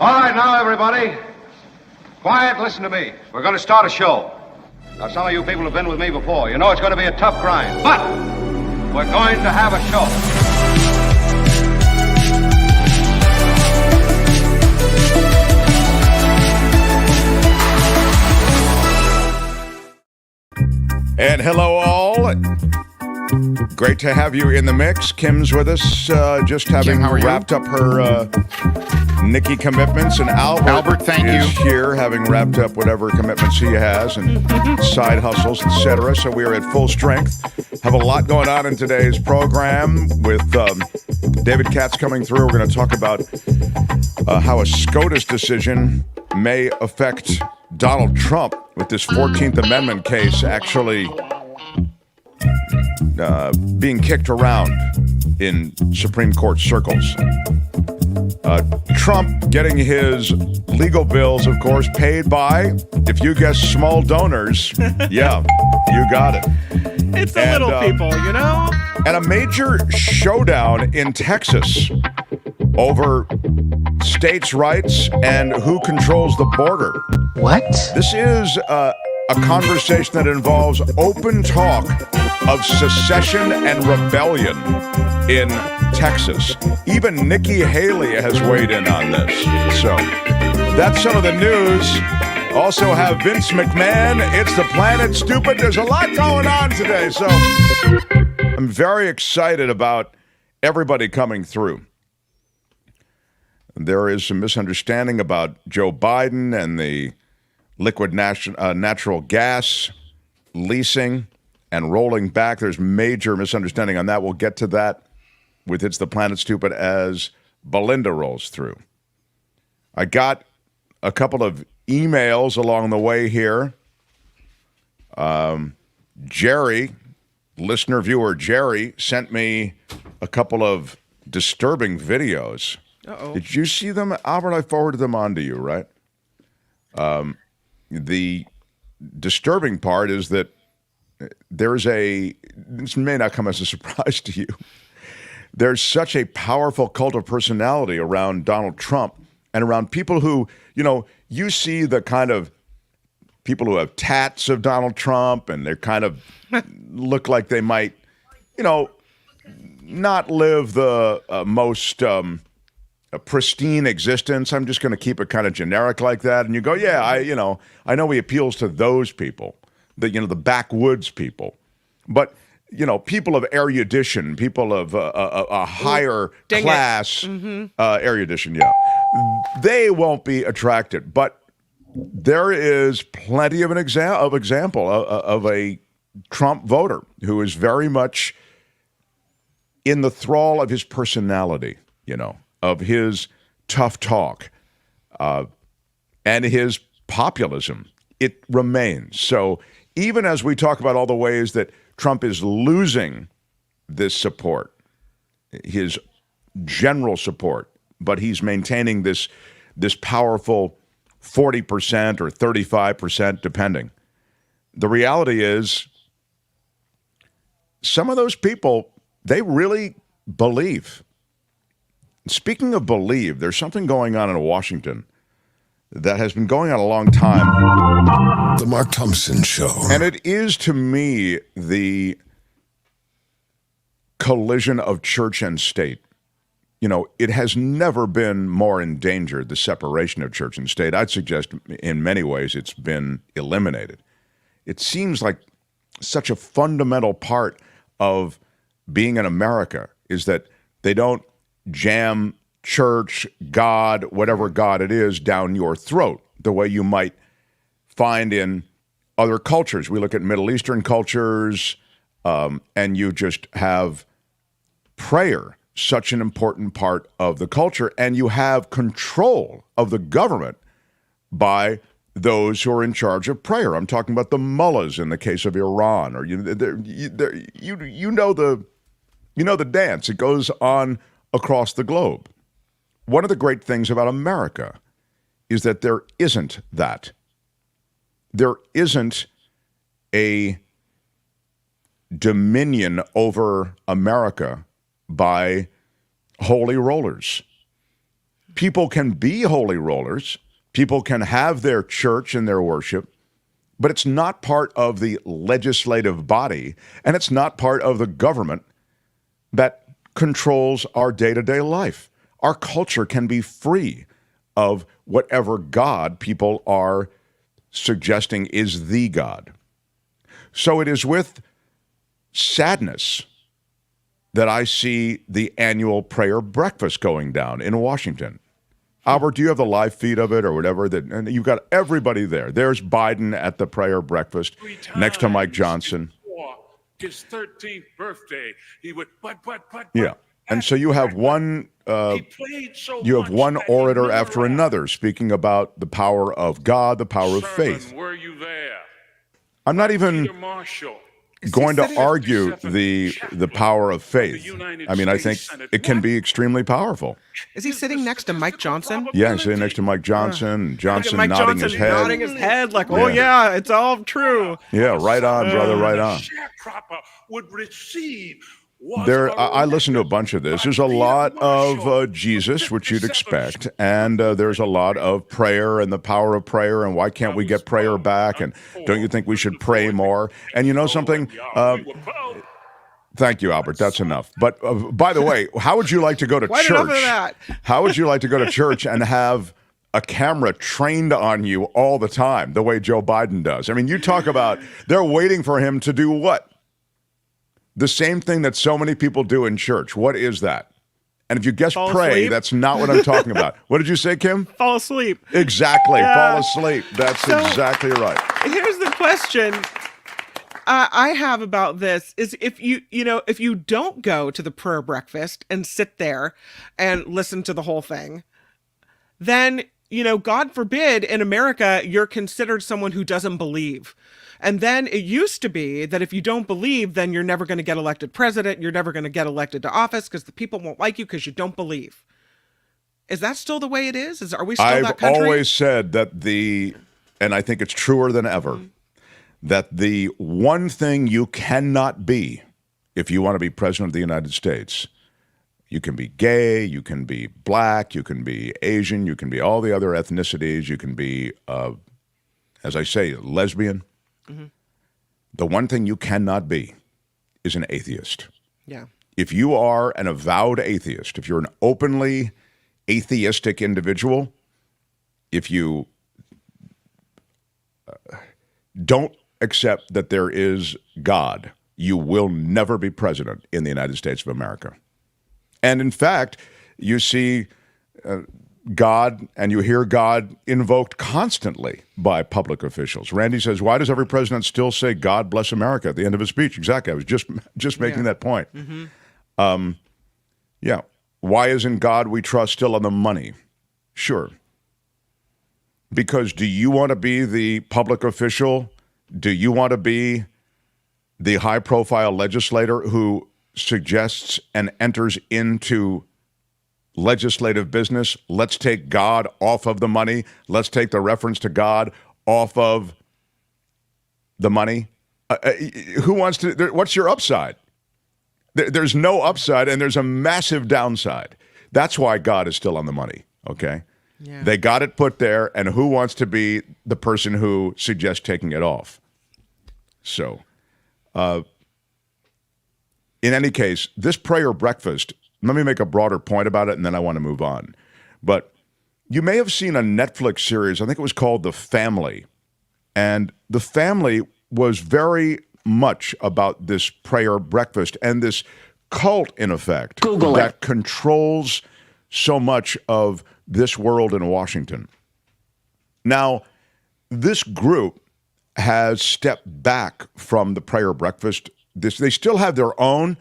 All right, now, everybody. Quiet, listen to me. We're going to start a show. Now, some of you people have been with me before. You know it's going to be a tough grind, but we're going to have a show. And hello, all. Great to have you in the mix. Kim's with us, just having wrapped up her Nikki commitments, and Albert thank is you. here, having wrapped up whatever commitments he has and side hustles, etc. So we are at full strength. Have a lot going on in today's program with David Katz coming through. We're going to talk about how a SCOTUS decision may affect Donald Trump with this 14th Amendment case actually being kicked around in Supreme Court circles. Trump getting his legal bills, of course, paid by, if you guess, small donors. Yeah, you got it. It's the little people, you know? And a major showdown in Texas over states' rights and who controls the border. What? This is a conversation that involves open talk of secession and rebellion in Texas. Even Nikki Haley has weighed in on this. So that's some of the news. Also have Vince McMahon. It's the Planet Stupid. There's a lot going on today. So I'm very excited about everybody coming through. There is some misunderstanding about Joe Biden and the liquid natural gas leasing and rolling back. There's major misunderstanding on that. We'll get to that with It's the Planet Stupid as Belinda rolls through. I got a couple of emails along the way here. Jerry, listener-viewer Jerry, sent me a couple of disturbing videos. Uh-oh. Did you see them? Albert, I forwarded them on to you, right? The disturbing part is that this may not come as a surprise to you. There's such a powerful cult of personality around Donald Trump and around people who, you see the kind of people who have tats of Donald Trump and they kind of look like they might, not live the most a pristine existence. I'm just going to keep it kind of generic like that. And you go, yeah, I know he appeals to those people, the backwoods people, but people of erudition, people of a higher class erudition, yeah, they won't be attracted. But there is plenty of example of a Trump voter who is very much in the thrall of his personality, of his tough talk, and his populism. It remains. So even as we talk about all the ways that Trump is losing this support, his general support, but he's maintaining this powerful 40% or 35%, depending. The reality is some of those people, they really believe. Speaking of believe, there's something going on in Washington that has been going on a long time. The Mark Thompson Show. And it is, to me, the collision of church and state. It has never been more endangered, the separation of church and state. I'd suggest in many ways it's been eliminated. It seems like such a fundamental part of being in America is that they don't jam church, God, whatever God it is, down your throat, the way you might find in other cultures. We look at Middle Eastern cultures, and you just have prayer, such an important part of the culture, and you have control of the government by those who are in charge of prayer. I'm talking about the mullahs in the case of Iran, or you know the dance. It goes on across the globe. One of the great things about America is that there isn't that. There isn't a dominion over America by holy rollers. people can be holy rollers, people can have their church and their worship, but it's not part of the legislative body, and it's not part of the government that controls our day-to-day life. Our culture can be free of whatever God people are suggesting is the God. So it is with sadness that I see the annual prayer breakfast going down in Washington. Albert, do you have the live feed of it or whatever? And you've got everybody there. There's Biden at the prayer breakfast next to Mike Johnson. His 13th birthday, he would, but. Yeah, and so you have one. You have one orator after another speaking about the power of God, the power of faith. Were you there? I'm not even going to argue the power of faith. I mean, I think it can be extremely powerful. Is he sitting next to Mike Johnson? Yeah, he's sitting next to Mike Johnson. Johnson Mike nodding Johnson his head. nodding his head like, oh yeah, it's all true. Yeah, right on, brother, right on. Would receive. I listened to a bunch of this. There's a lot of Jesus, which you'd expect, and there's a lot of prayer and the power of prayer, and why can't we get prayer back, and don't you think we should pray more? And you know something? Thank you, Albert. That's enough. But by the way, how would you like to go to church? Enough of that. How would you like to go to church and have a camera trained on you all the time, the way Joe Biden does? I mean, you talk about they're waiting for him to do what? The same thing that so many people do in church. What is that? And if you guess pray, that's not what I'm talking about. What did you say, Kim? Fall asleep. Exactly. Yeah. Fall asleep. That's exactly right. Here's the question I have about this is if you don't go to the prayer breakfast and sit there and listen to the whole thing, then, God forbid in America, you're considered someone who doesn't believe. And then it used to be that if you don't believe, then you're never going to get elected president. You're never going to get elected to office because the people won't like you because you don't believe. Is that still the way it is? Are we still that country? I've always said that and I think it's truer than ever, that the one thing you cannot be if you want to be president of the United States, you can be gay, you can be black, you can be Asian, you can be all the other ethnicities, you can be, as I say, lesbian. Mm-hmm. The one thing you cannot be is an atheist. Yeah. If you are an avowed atheist, if you're an openly atheistic individual, if you don't accept that there is God, you will never be president in the United States of America. And in fact, you see God, and you hear God invoked constantly by public officials. Randy says, why does every president still say, God bless America at the end of his speech? Exactly. I was just making that point. Mm-hmm. Why isn't God we trust still on the money? Sure. Because do you want to be the public official? Do you want to be the high-profile legislator who suggests and enters into legislative business? Let's take God off of the money. Let's take the reference to God off of the money. Who wants to? What's your upside? There's no upside, and there's a massive downside. That's why God is still on the money. Okay, yeah. They got it put there, and who wants to be the person who suggests taking it off? So, in any case, this prayer breakfast. Let me make a broader point about it, and then I want to move on. But you may have seen a Netflix series, I think it was called The Family. And The Family was very much about this prayer breakfast and this cult, in effect, that controls so much of this world in Washington. Now, this group has stepped back from the prayer breakfast. They still have their own,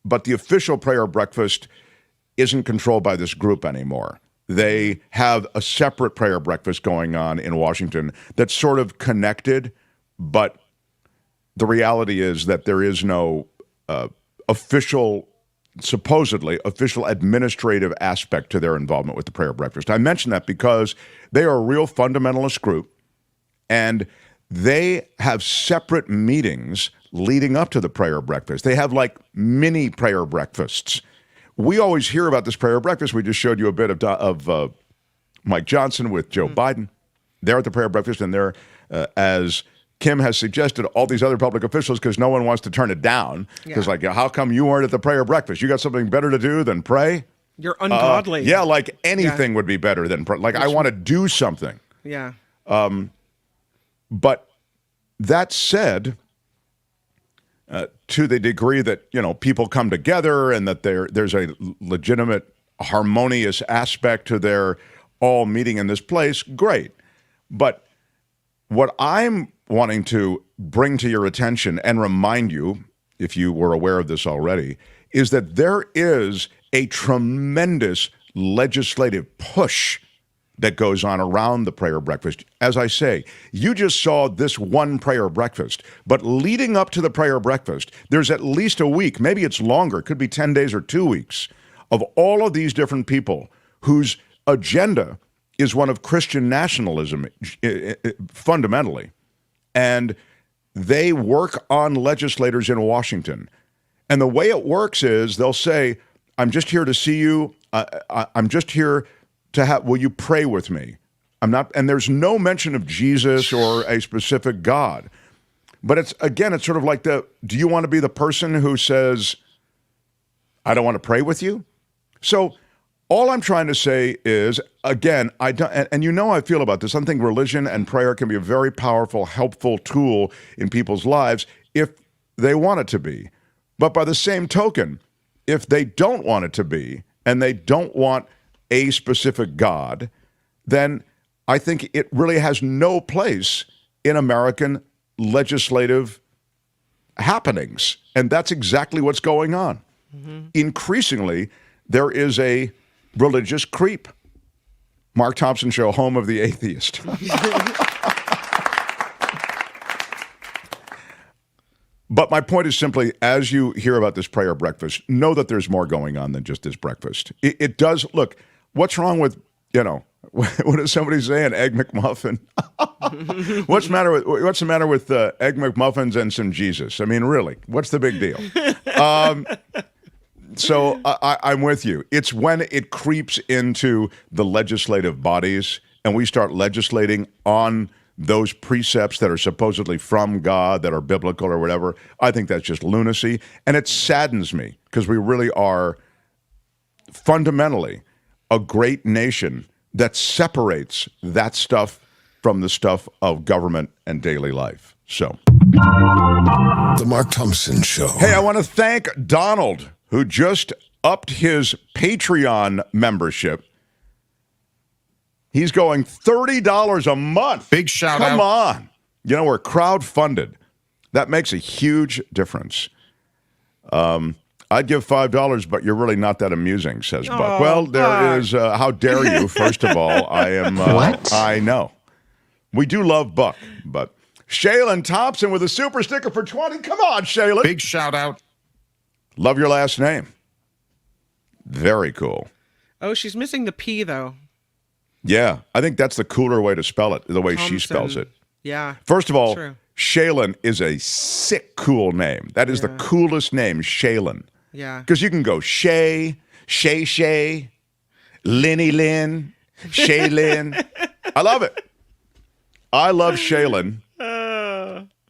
but the official prayer breakfast isn't controlled by this group anymore. They have a separate prayer breakfast going on in Washington that's sort of connected, but the reality is that there is no supposedly official administrative aspect to their involvement with the prayer breakfast. I mention that because they are a real fundamentalist group, and they have separate meetings leading up to the prayer breakfast. They have like mini prayer breakfasts we always hear about this prayer breakfast. We just showed you a bit of Mike Johnson with Joe Biden. They're at the prayer breakfast, and they're, as Kim has suggested, all these other public officials, because no one wants to turn it down. Because, like, how come you weren't at the prayer breakfast? You got something better to do than pray? You're ungodly. Yeah, like anything would be better than pray. Like, I want to do something. Yeah. But that said, to the degree that, you know, people come together and that there's a legitimate, harmonious aspect to their all meeting in this place, great. But what I'm wanting to bring to your attention and remind you, if you were aware of this already, is that there is a tremendous legislative push that goes on around the prayer breakfast. As I say, you just saw this one prayer breakfast, but leading up to the prayer breakfast, there's at least a week, maybe it's longer, it could be 10 days or 2 weeks, of all of these different people whose agenda is one of Christian nationalism, fundamentally. And they work on legislators in Washington. And the way it works is they'll say, I'm just here to see you. I'm just here to have, will you pray with me? I'm not, and there's no mention of Jesus or a specific God. But it's sort of like do you want to be the person who says, I don't want to pray with you? So all I'm trying to say is, again, I don't, and you know how I feel about this. I think religion and prayer can be a very powerful, helpful tool in people's lives if they want it to be. But by the same token, if they don't want it to be, and they don't want a specific God, then I think it really has no place in American legislative happenings. And that's exactly what's going on. Mm-hmm. Increasingly, there is a religious creep. Mark Thompson Show, home of the atheist. But my point is simply, as you hear about this prayer breakfast, know that there's more going on than just this breakfast. It does, look, what's wrong with, you know, what is somebody saying, Egg McMuffin? What's the matter with Egg McMuffins and some Jesus? I mean, really, what's the big deal? So I'm with you. It's when it creeps into the legislative bodies and we start legislating on those precepts that are supposedly from God, that are biblical or whatever. I think that's just lunacy. And it saddens me because we really are fundamentally a great nation that separates that stuff from the stuff of government and daily life. So, The Mark Thompson Show. Hey, I want to thank Donald, who just upped his Patreon membership. He's going $30 a month. Big shout out. Come on. You know, we're crowdfunded. That makes a huge difference. I'd give $5, but you're really not that amusing, says Buck. Well, there is, how dare you, first of all. I am, What? I know. We do love Buck, but Shaylin Thompson with a super sticker for 20. Come on, Shaylin. Big shout out. Love your last name. Very cool. Oh, she's missing the P, though. Yeah, I think that's the cooler way to spell it, the way Thompson. she spells it. Yeah. First of all, true. Shaylin is a sick, cool name. That is the coolest name, Shaylin. Yeah. Because you can go Shay, Linny Lynn, Shaylin. I love it. I love Shaylin.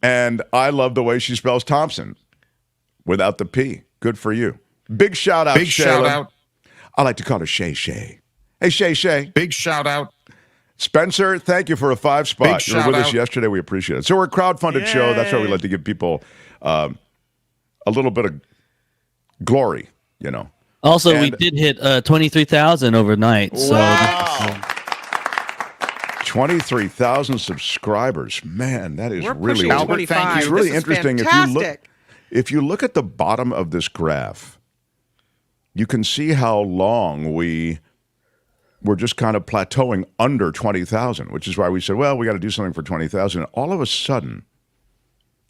And I love the way she spells Thompson without the P. Good for you. Big shout out, Big Shaylin. shout out. I like to call her Shay. Hey, Shay. Big shout out. Spencer, thank you for a 5 spot. Big You were with shout us out. yesterday. We appreciate it. So we're a crowdfunded show. That's why we like to give people a little bit of glory, you know. Also, we did hit 23,000 overnight. Wow. 23,000 subscribers. Man, that is We're really pushing 25. It's really This is interesting. fantastic. If you look at the bottom of this graph, you can see how long we're just kind of plateauing under 20,000, which is why we said, well, we got to do something for 20,000. All of a sudden,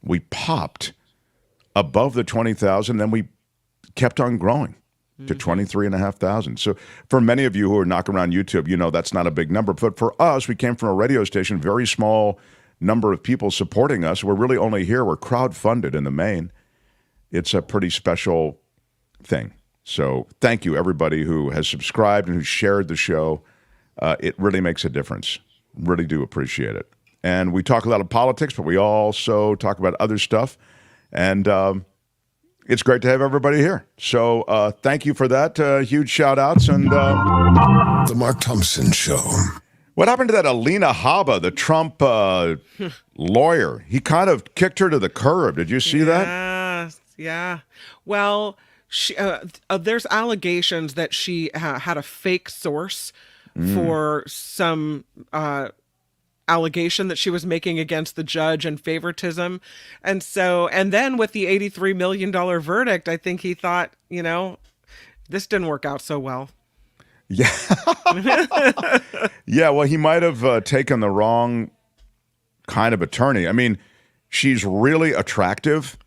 we popped above the 20,000, then we kept on growing to 23,500. So for many of you who are knocking around YouTube, you know that's not a big number. But for us, we came from a radio station, very small number of people supporting us. We're really only here. We're crowdfunded in the main. It's a pretty special thing. So thank you, everybody who has subscribed and who shared the show. It really makes a difference. Really do appreciate it. And we talk a lot of politics, but we also talk about other stuff. And it's great to have everybody here. So thank you for that. Huge shout-outs. And The Mark Thompson Show. what happened to that Alina Habba, the Trump lawyer? He kind of kicked her to the curb. Did you see that? Yeah. Well, she, there's allegations that she had a fake source for some allegation that she was making against the judge and favoritism. And then with the $83 million verdict, I think he thought, this didn't work out so well. Yeah. Yeah, well, he might have taken the wrong kind of attorney. I mean, she's really attractive,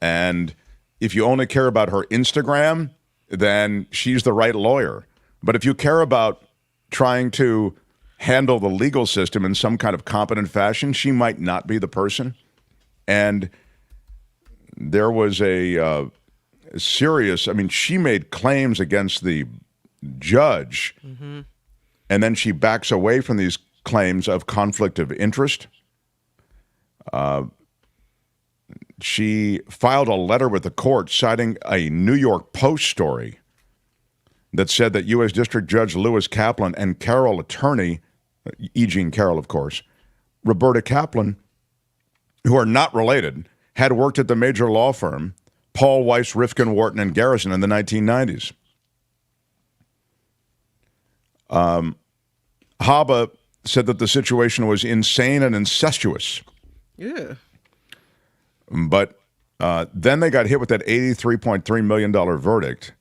and if you only care about her Instagram, then she's the right lawyer. But if you care about trying to handle the legal system in some kind of competent fashion, she might not be the person. And there was a serious, I mean, she made claims against the judge, and then she backs away from these claims of conflict of interest. She filed a letter with the court citing a New York Post story that said that U.S. District Judge Lewis Kaplan and Carroll attorney, E. Jean Carroll, of course, Roberta Kaplan, who are not related, had worked at the major law firm Paul, Weiss, Rifkin, Wharton, and Garrison in the 1990s. Habba said that the situation was insane and incestuous. Yeah. But then they got hit with that $83.3 million verdict,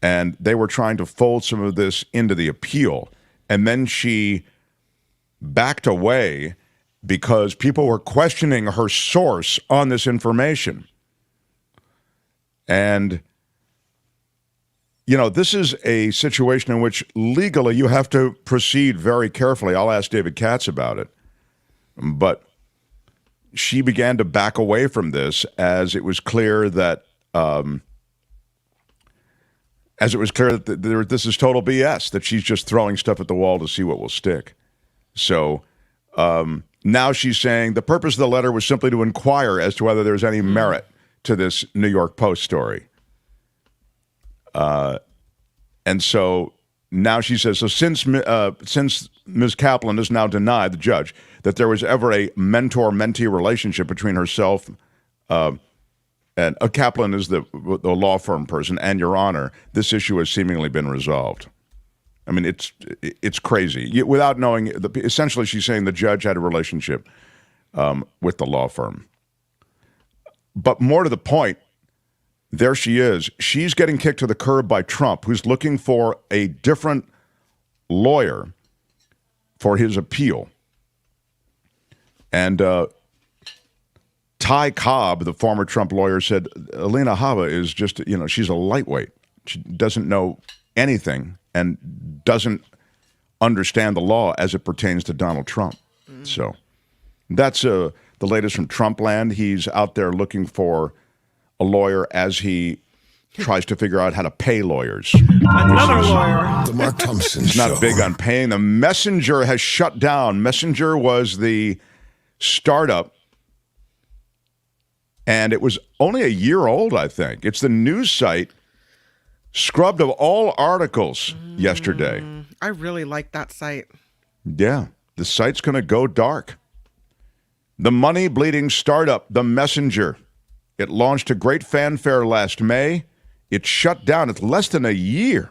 and they were trying to fold some of this into the appeal. And then she backed away because people were questioning her source on this information. And, this is a situation in which legally you have to proceed very carefully. I'll ask David Katz about it. But she began to back away from this as it was clear that this is total BS, that she's just throwing stuff at the wall to see what will stick. So now she's saying the purpose of the letter was simply to inquire as to whether there's any merit to this New York Post story. And so now she says, so since Ms. Kaplan has now denied, the judge, that there was ever a mentor-mentee relationship between herself and Kaplan is the law firm person, and Your Honor, this issue has seemingly been resolved. I mean, it's crazy. Without knowing, essentially she's saying the judge had a relationship with the law firm. But more to the point, there she is. She's getting kicked to the curb by Trump, who's looking for a different lawyer for his appeal. And Ty Cobb, the former Trump lawyer, said Alina Habba is just, she's a lightweight. She doesn't know anything and doesn't understand the law as it pertains to Donald Trump. So that's the latest from Trump land. He's out there looking for a lawyer as he tries to figure out how to pay lawyers. Another lawyer. The Mark Thompson He's Show. not big on paying them. Messenger has shut down. Messenger was the startup, and it was only a year old, I think. It's the news site scrubbed of all articles yesterday. I really like that site. Yeah, the site's going to go dark. The money-bleeding startup, The Messenger. It launched to great fanfare last May. It shut down. It's less than a year.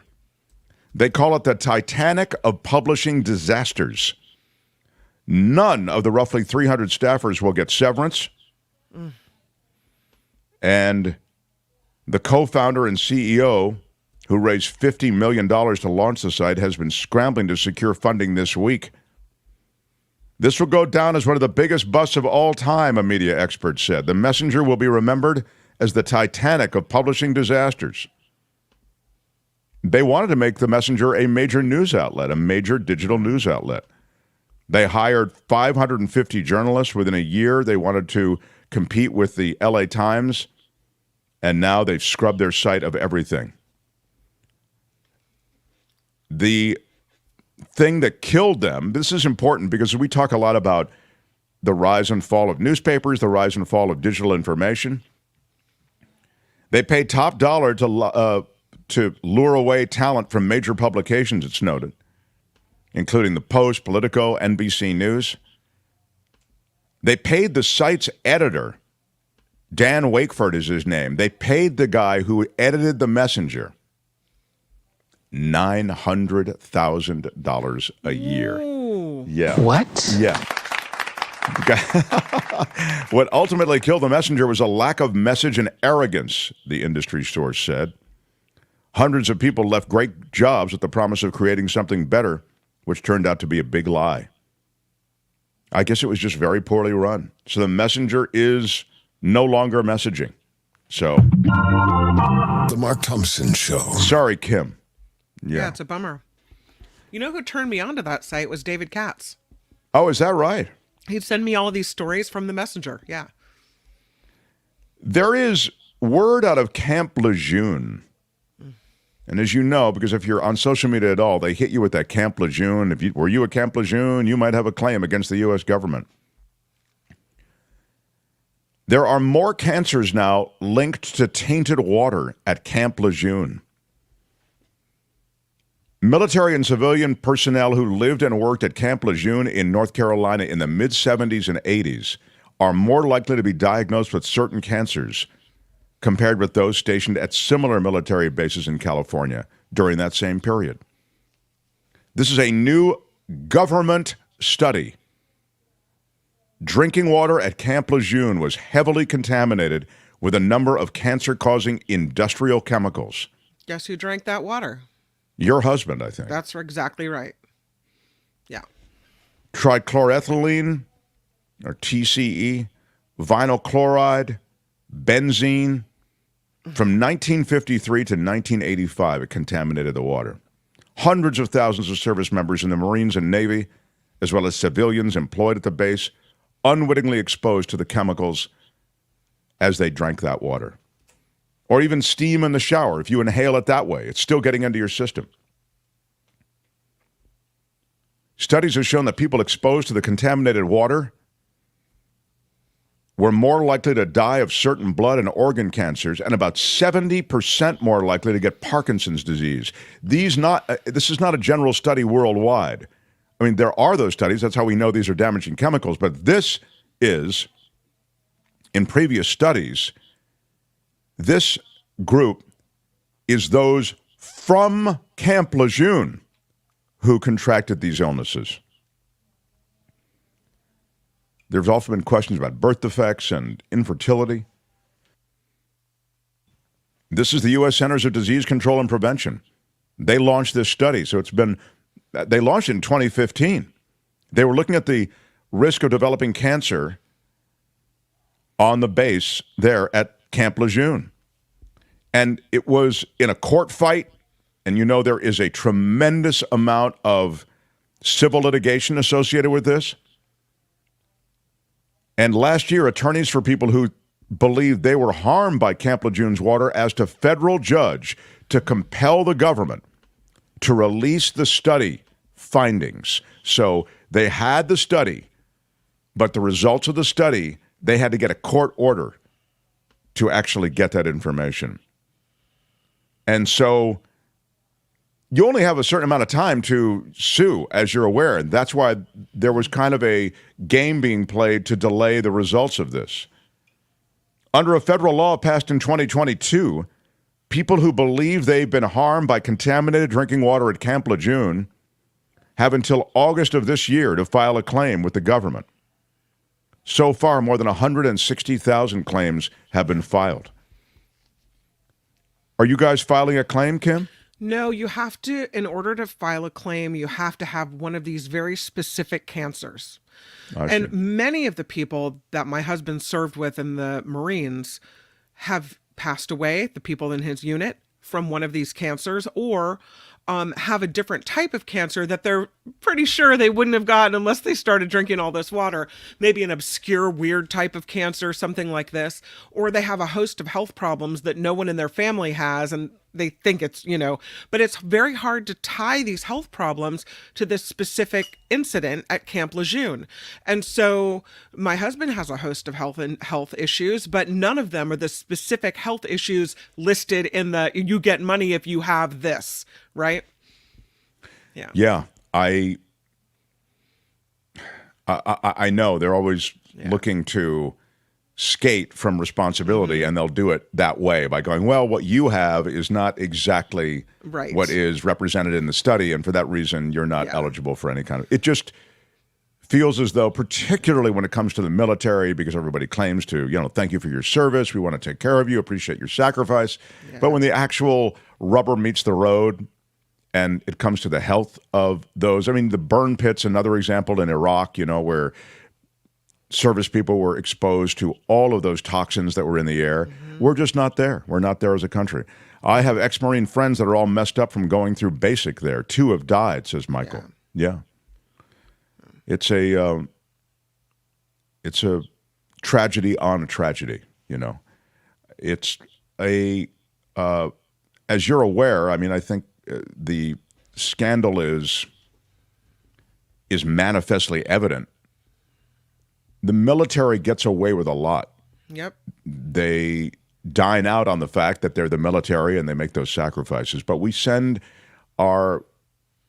They call it the Titanic of publishing disasters. None of the roughly 300 staffers will get severance. And the co-founder and CEO, who raised $50 million to launch the site, has been scrambling to secure funding this week. This will go down as one of the biggest busts of all time, a media expert said. The Messenger will be remembered as the Titanic of publishing disasters. They wanted to make the Messenger a major news outlet, a major digital news outlet. They hired 550 journalists within a year. They wanted to compete with the LA Times, and now they've scrubbed their site of everything. The thing that killed them, this is important because we talk a lot about the rise and fall of newspapers, the rise and fall of digital information. They paid top dollar to lure away talent from major publications, it's noted, including the Post, Politico, NBC News. They paid the site's editor, Dan Wakeford is his name. They paid the guy who edited The Messenger $900,000 a year. Ooh. Yeah. What? Yeah. What ultimately killed The Messenger was a lack of message and arrogance, the industry source said. Hundreds of people left great jobs with the promise of creating something better, which turned out to be a big lie. I guess it was just very poorly run. So The Messenger is no longer messaging. So. The Mark Thompson Show. Sorry, Kim. Yeah, it's a bummer. You know who turned me onto that site was David Katz. Oh, is that right? He'd send me all of these stories from the Messenger. Yeah. There is word out of Camp Lejeune. And as you know, because if you're on social media at all, they hit you with that Camp Lejeune. Were you at Camp Lejeune, you might have a claim against the U.S. government. There are more cancers now linked to tainted water at Camp Lejeune. Military and civilian personnel who lived and worked at Camp Lejeune in North Carolina in the mid-70s and 80s are more likely to be diagnosed with certain cancers compared with those stationed at similar military bases in California during that same period. This is a new government study. Drinking water at Camp Lejeune was heavily contaminated with a number of cancer-causing industrial chemicals. Guess who drank that water? Your husband, I think. That's exactly right. Yeah. Trichloroethylene, or TCE, vinyl chloride, benzene. From 1953 to 1985, it contaminated the water. Hundreds of thousands of service members in the Marines and Navy, as well as civilians employed at the base, unwittingly exposed to the chemicals as they drank that water. Or even steam in the shower. If you inhale it that way, it's still getting into your system. Studies have shown that people exposed to the contaminated water were more likely to die of certain blood and organ cancers and about 70% more likely to get Parkinson's disease. This is not a general study worldwide. I mean, there are those studies. That's how we know these are damaging chemicals. But this is, in previous studies, this group is those from Camp Lejeune who contracted these illnesses. There's also been questions about birth defects and infertility. This is the U.S. Centers of Disease Control and Prevention. They launched this study. So they launched it in 2015. They were looking at the risk of developing cancer on the base there at Camp Lejeune. And it was in a court fight. And you know there is a tremendous amount of civil litigation associated with this. And last year, attorneys for people who believed they were harmed by Camp Lejeune's water asked a federal judge to compel the government to release the study findings. So they had the study, but the results of the study, they had to get a court order to actually get that information. And so you only have a certain amount of time to sue, as you're aware. And that's why there was kind of a game being played to delay the results of this. Under a federal law passed in 2022, people who believe they've been harmed by contaminated drinking water at Camp Lejeune have until August of this year to file a claim with the government. So far, more than 160,000 claims have been filed. Are you guys filing a claim, Kim? No, you have to, in order to file a claim, you have to have one of these very specific cancers. And many of the people that my husband served with in the Marines have passed away, the people in his unit, from one of these cancers, or have a different type of cancer that they're pretty sure they wouldn't have gotten unless they started drinking all this water. Maybe an obscure, weird type of cancer, something like this. Or they have a host of health problems that no one in their family has, and they think it's, but it's very hard to tie these health problems to this specific incident at Camp Lejeune. And so my husband has a host of health issues, but none of them are the specific health issues listed in the you get money if you have this, right? Yeah. Yeah. I know they're always looking to skate from responsibility, and they'll do it that way by going, well, what you have is not exactly what is represented in the study, and for that reason, you're not eligible for any kind of... It just feels as though, particularly when it comes to the military, because everybody claims to, thank you for your service, we want to take care of you, appreciate your sacrifice, but when the actual rubber meets the road and it comes to the health of those, I mean, the burn pit's another example in Iraq, where service people were exposed to all of those toxins that were in the air. We're just not there. We're not there as a country. I have ex-Marine friends that are all messed up from going through basic there. 2 have died, says Michael. Yeah. It's a tragedy on a tragedy, It's a, as you're aware, I mean, I think the scandal is manifestly evident. The military gets away with a lot. Yep. They dine out on the fact that they're the military and they make those sacrifices. But we send our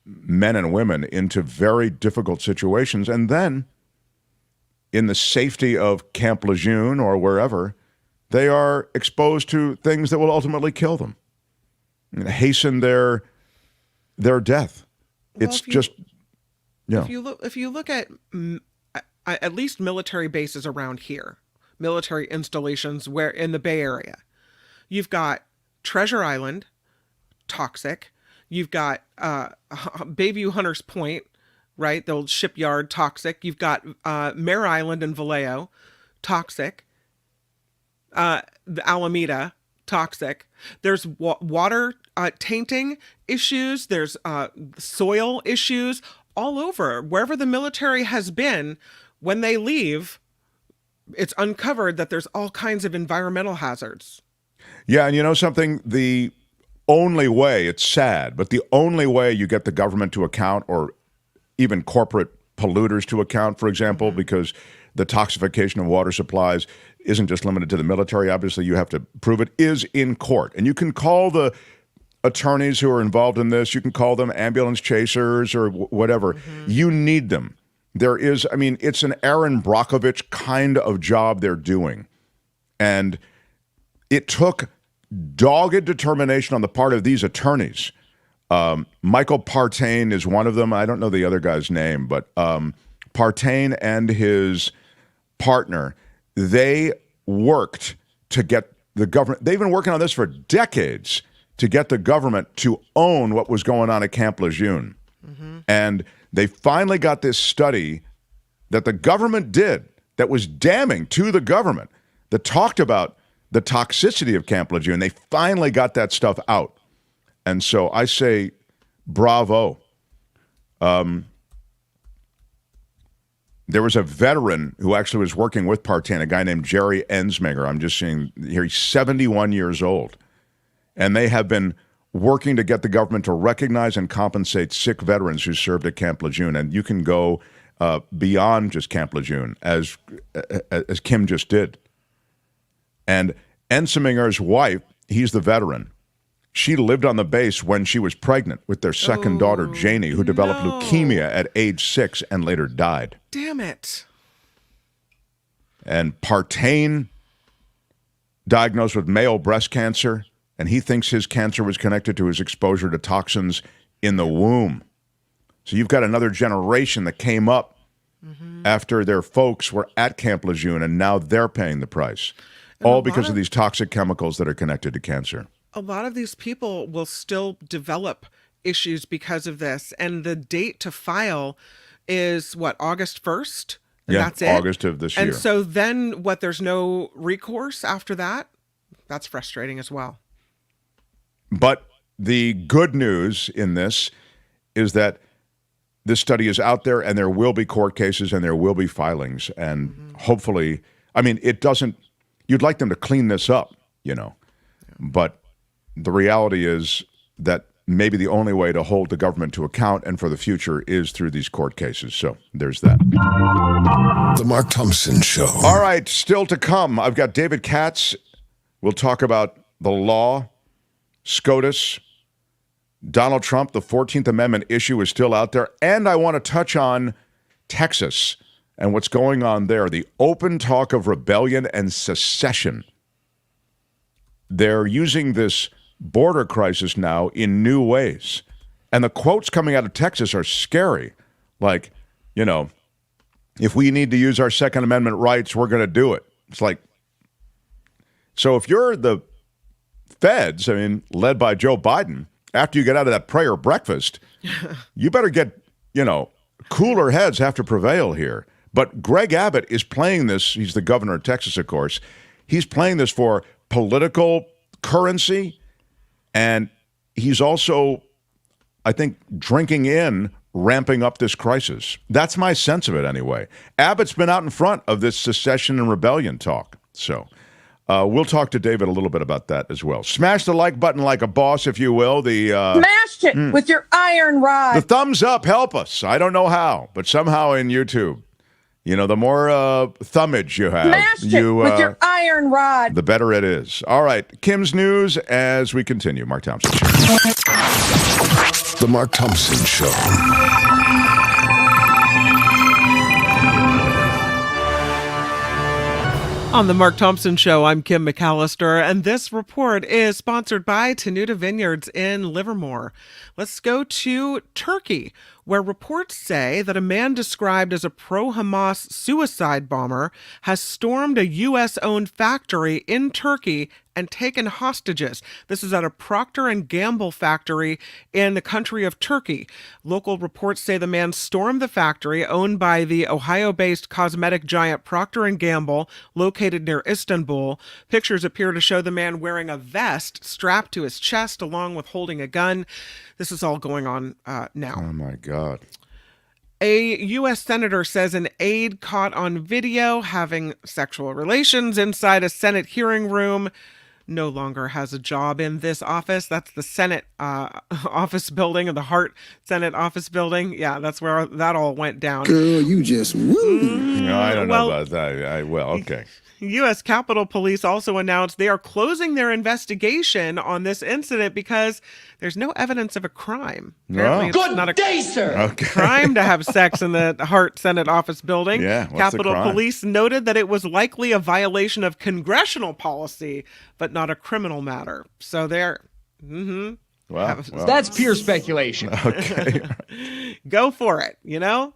men and women into very difficult situations. And then, in the safety of Camp Lejeune or wherever, they are exposed to things that will ultimately kill them and hasten their death. Well, It's just, If you look at least military bases around here, military installations where in the Bay Area, you've got Treasure Island, toxic. You've got Bayview Hunters Point, right? The old shipyard, toxic. You've got Mare Island and Vallejo, toxic. The Alameda, toxic. There's water tainting issues. There's soil issues all over. Wherever the military has been, when they leave, it's uncovered that there's all kinds of environmental hazards. Yeah, and you know something? The only way, it's sad, but the only way you get the government to account, or even corporate polluters to account, for example, because the toxification of water supplies isn't just limited to the military, obviously you have to prove it, is in court. And you can call the attorneys who are involved in this, you can call them ambulance chasers or whatever. You need them. There is, I mean, it's an Aaron Brockovich kind of job they're doing. And it took dogged determination on the part of these attorneys. Michael Partain is one of them. I don't know the other guy's name, but Partain and his partner, they worked to get the government, they've been working on this for decades, to get the government to own what was going on at Camp Lejeune. And they finally got this study that the government did that was damning to the government, that talked about the toxicity of Camp Lejeune. They finally got that stuff out. And so I say, bravo. There was a veteran who actually was working with Partain, a guy named Jerry Ensminger. I'm just seeing here, he's 71 years old. And they have been working to get the government to recognize and compensate sick veterans who served at Camp Lejeune. And you can go beyond just Camp Lejeune, as Kim just did. And Ensminger's wife, he's the veteran. She lived on the base when she was pregnant with their second daughter, Janie, who developed leukemia at age 6 and later died. Damn it. And Partain, diagnosed with male breast cancer, and he thinks his cancer was connected to his exposure to toxins in the womb. So you've got another generation that came up after their folks were at Camp Lejeune, and now they're paying the price, all because of these toxic chemicals that are connected to cancer. A lot of these people will still develop issues because of this. And the date to file is, what, August 1st? And that's it? August of this year. And so then, what, there's no recourse after that? That's frustrating as well. But the good news in this is that this study is out there, and there will be court cases, and there will be filings. And hopefully, I mean, it doesn't, you'd like them to clean this up, you know, but the reality is that maybe the only way to hold the government to account and for the future is through these court cases. So there's that. The Mark Thompson Show. All right, still to come, I've got David Katz. We'll talk about the law, SCOTUS, Donald Trump. The 14th Amendment issue is still out there. And I want to touch on Texas and what's going on there. The open talk of rebellion and secession. They're using this border crisis now in new ways. And the quotes coming out of Texas are scary. Like, you know, if we need to use our Second Amendment rights, we're going to do it. It's like, so if you're the feds, I mean, led by Joe Biden, after you get out of that prayer breakfast, you better get, you know, cooler heads have to prevail here. But Greg Abbott is playing this. He's the governor of Texas, of course. He's playing this for political currency. And he's also, I think, drinking in, ramping up this crisis. That's my sense of it anyway. Abbott's been out in front of this secession and rebellion talk. So we'll talk to David a little bit about that as well. Smash the like button like a boss, if you will. Smash it with your iron rod. The thumbs up help us. I don't know how, but somehow in YouTube. You know, the more thumbage you have, with your iron rod, the better it is. All right, Kim's News as we continue. Mark Thompson Show. The Mark Thompson Show. On the Mark Thompson Show, I'm Kim McAllister, and this report is sponsored by Tenuta Vineyards in Livermore. Let's go to Turkey, where reports say that a man described as a pro-Hamas suicide bomber has stormed a U.S.-owned factory in Turkey and taken hostages. This is at a Procter & Gamble factory in the country of Turkey. Local reports say the man stormed the factory owned by the Ohio-based cosmetic giant Procter & Gamble, located near Istanbul. Pictures appear to show the man wearing a vest strapped to his chest along with holding a gun. This is all going on now. Oh, my God. A U.S. senator says an aide caught on video having sexual relations inside a Senate hearing room no longer has a job in this office. That's the Senate office building, or the Hart Senate office building. Yeah, that's where that all went down. Girl, you just woo. No, I don't know about that. Okay. U.S. Capitol Police also announced they are closing their investigation on this incident because there's no evidence of a crime. Apparently, it's not a crime to have sex in the Hart Senate office building. Yeah, what's the Capitol crime? Police noted that it was likely a violation of congressional policy, but not a criminal matter. So they're... Well, That's pure speculation. Okay. Go for it, you know?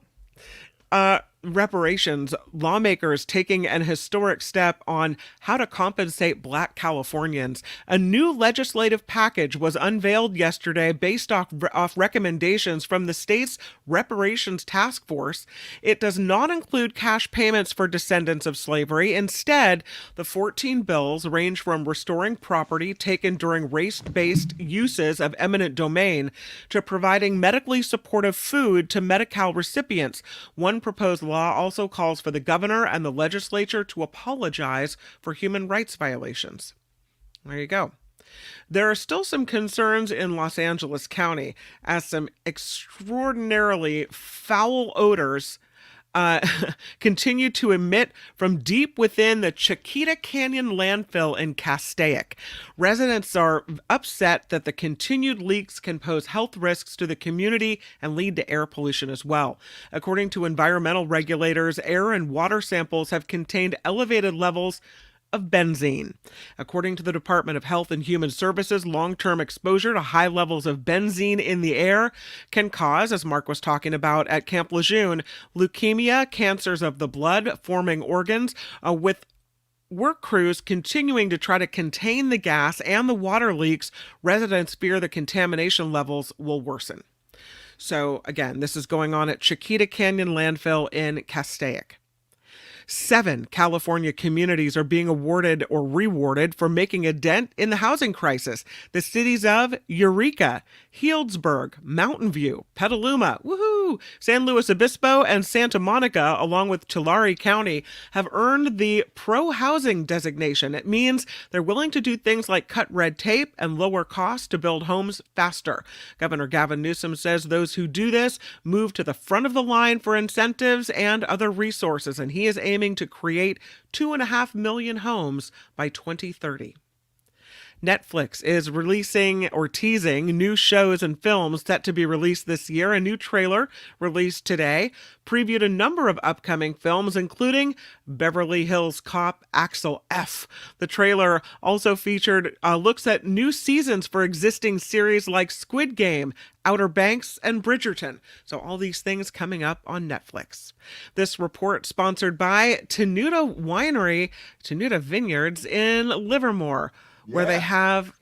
Reparations, lawmakers taking an historic step on how to compensate Black Californians. A new legislative package was unveiled yesterday based off recommendations from the state's reparations task force. It does not include cash payments for descendants of slavery. Instead, the 14 bills range from restoring property taken during race-based uses of eminent domain to providing medically supportive food to Medi-Cal recipients. One proposed law also calls for the governor and the legislature to apologize for human rights violations. There you go. There are still some concerns in Los Angeles County as some extraordinarily foul odors continue to emit from deep within the Chiquita Canyon landfill in Castaic. Residents are upset that the continued leaks can pose health risks to the community and lead to air pollution as well. According to environmental regulators, air and water samples have contained elevated levels of benzene. According to the Department of Health and Human Services, long-term exposure to high levels of benzene in the air can cause, as Mark was talking about at Camp Lejeune, leukemia, cancers of the blood-forming organs, with work crews continuing to try to contain the gas and the water leaks. Residents fear the contamination levels will worsen. So again, this is going on at Chiquita Canyon landfill in Castaic. 7 California communities are being awarded or rewarded for making a dent in the housing crisis. The cities of Eureka, Healdsburg, Mountain View, Petaluma, woohoo, San Luis Obispo, and Santa Monica, along with Tulare County, have earned the pro-housing designation. It means they're willing to do things like cut red tape and lower costs to build homes faster. Governor Gavin Newsom says those who do this move to the front of the line for incentives and other resources, and he is aiming to create 2.5 million homes by 2030. Netflix is releasing or teasing new shows and films set to be released this year. A new trailer released today previewed a number of upcoming films, including Beverly Hills Cop Axel F. The trailer also featured looks at new seasons for existing series like Squid Game, Outer Banks, and Bridgerton. So all these things coming up on Netflix. This report sponsored by Tenuta Vineyards in Livermore, where they have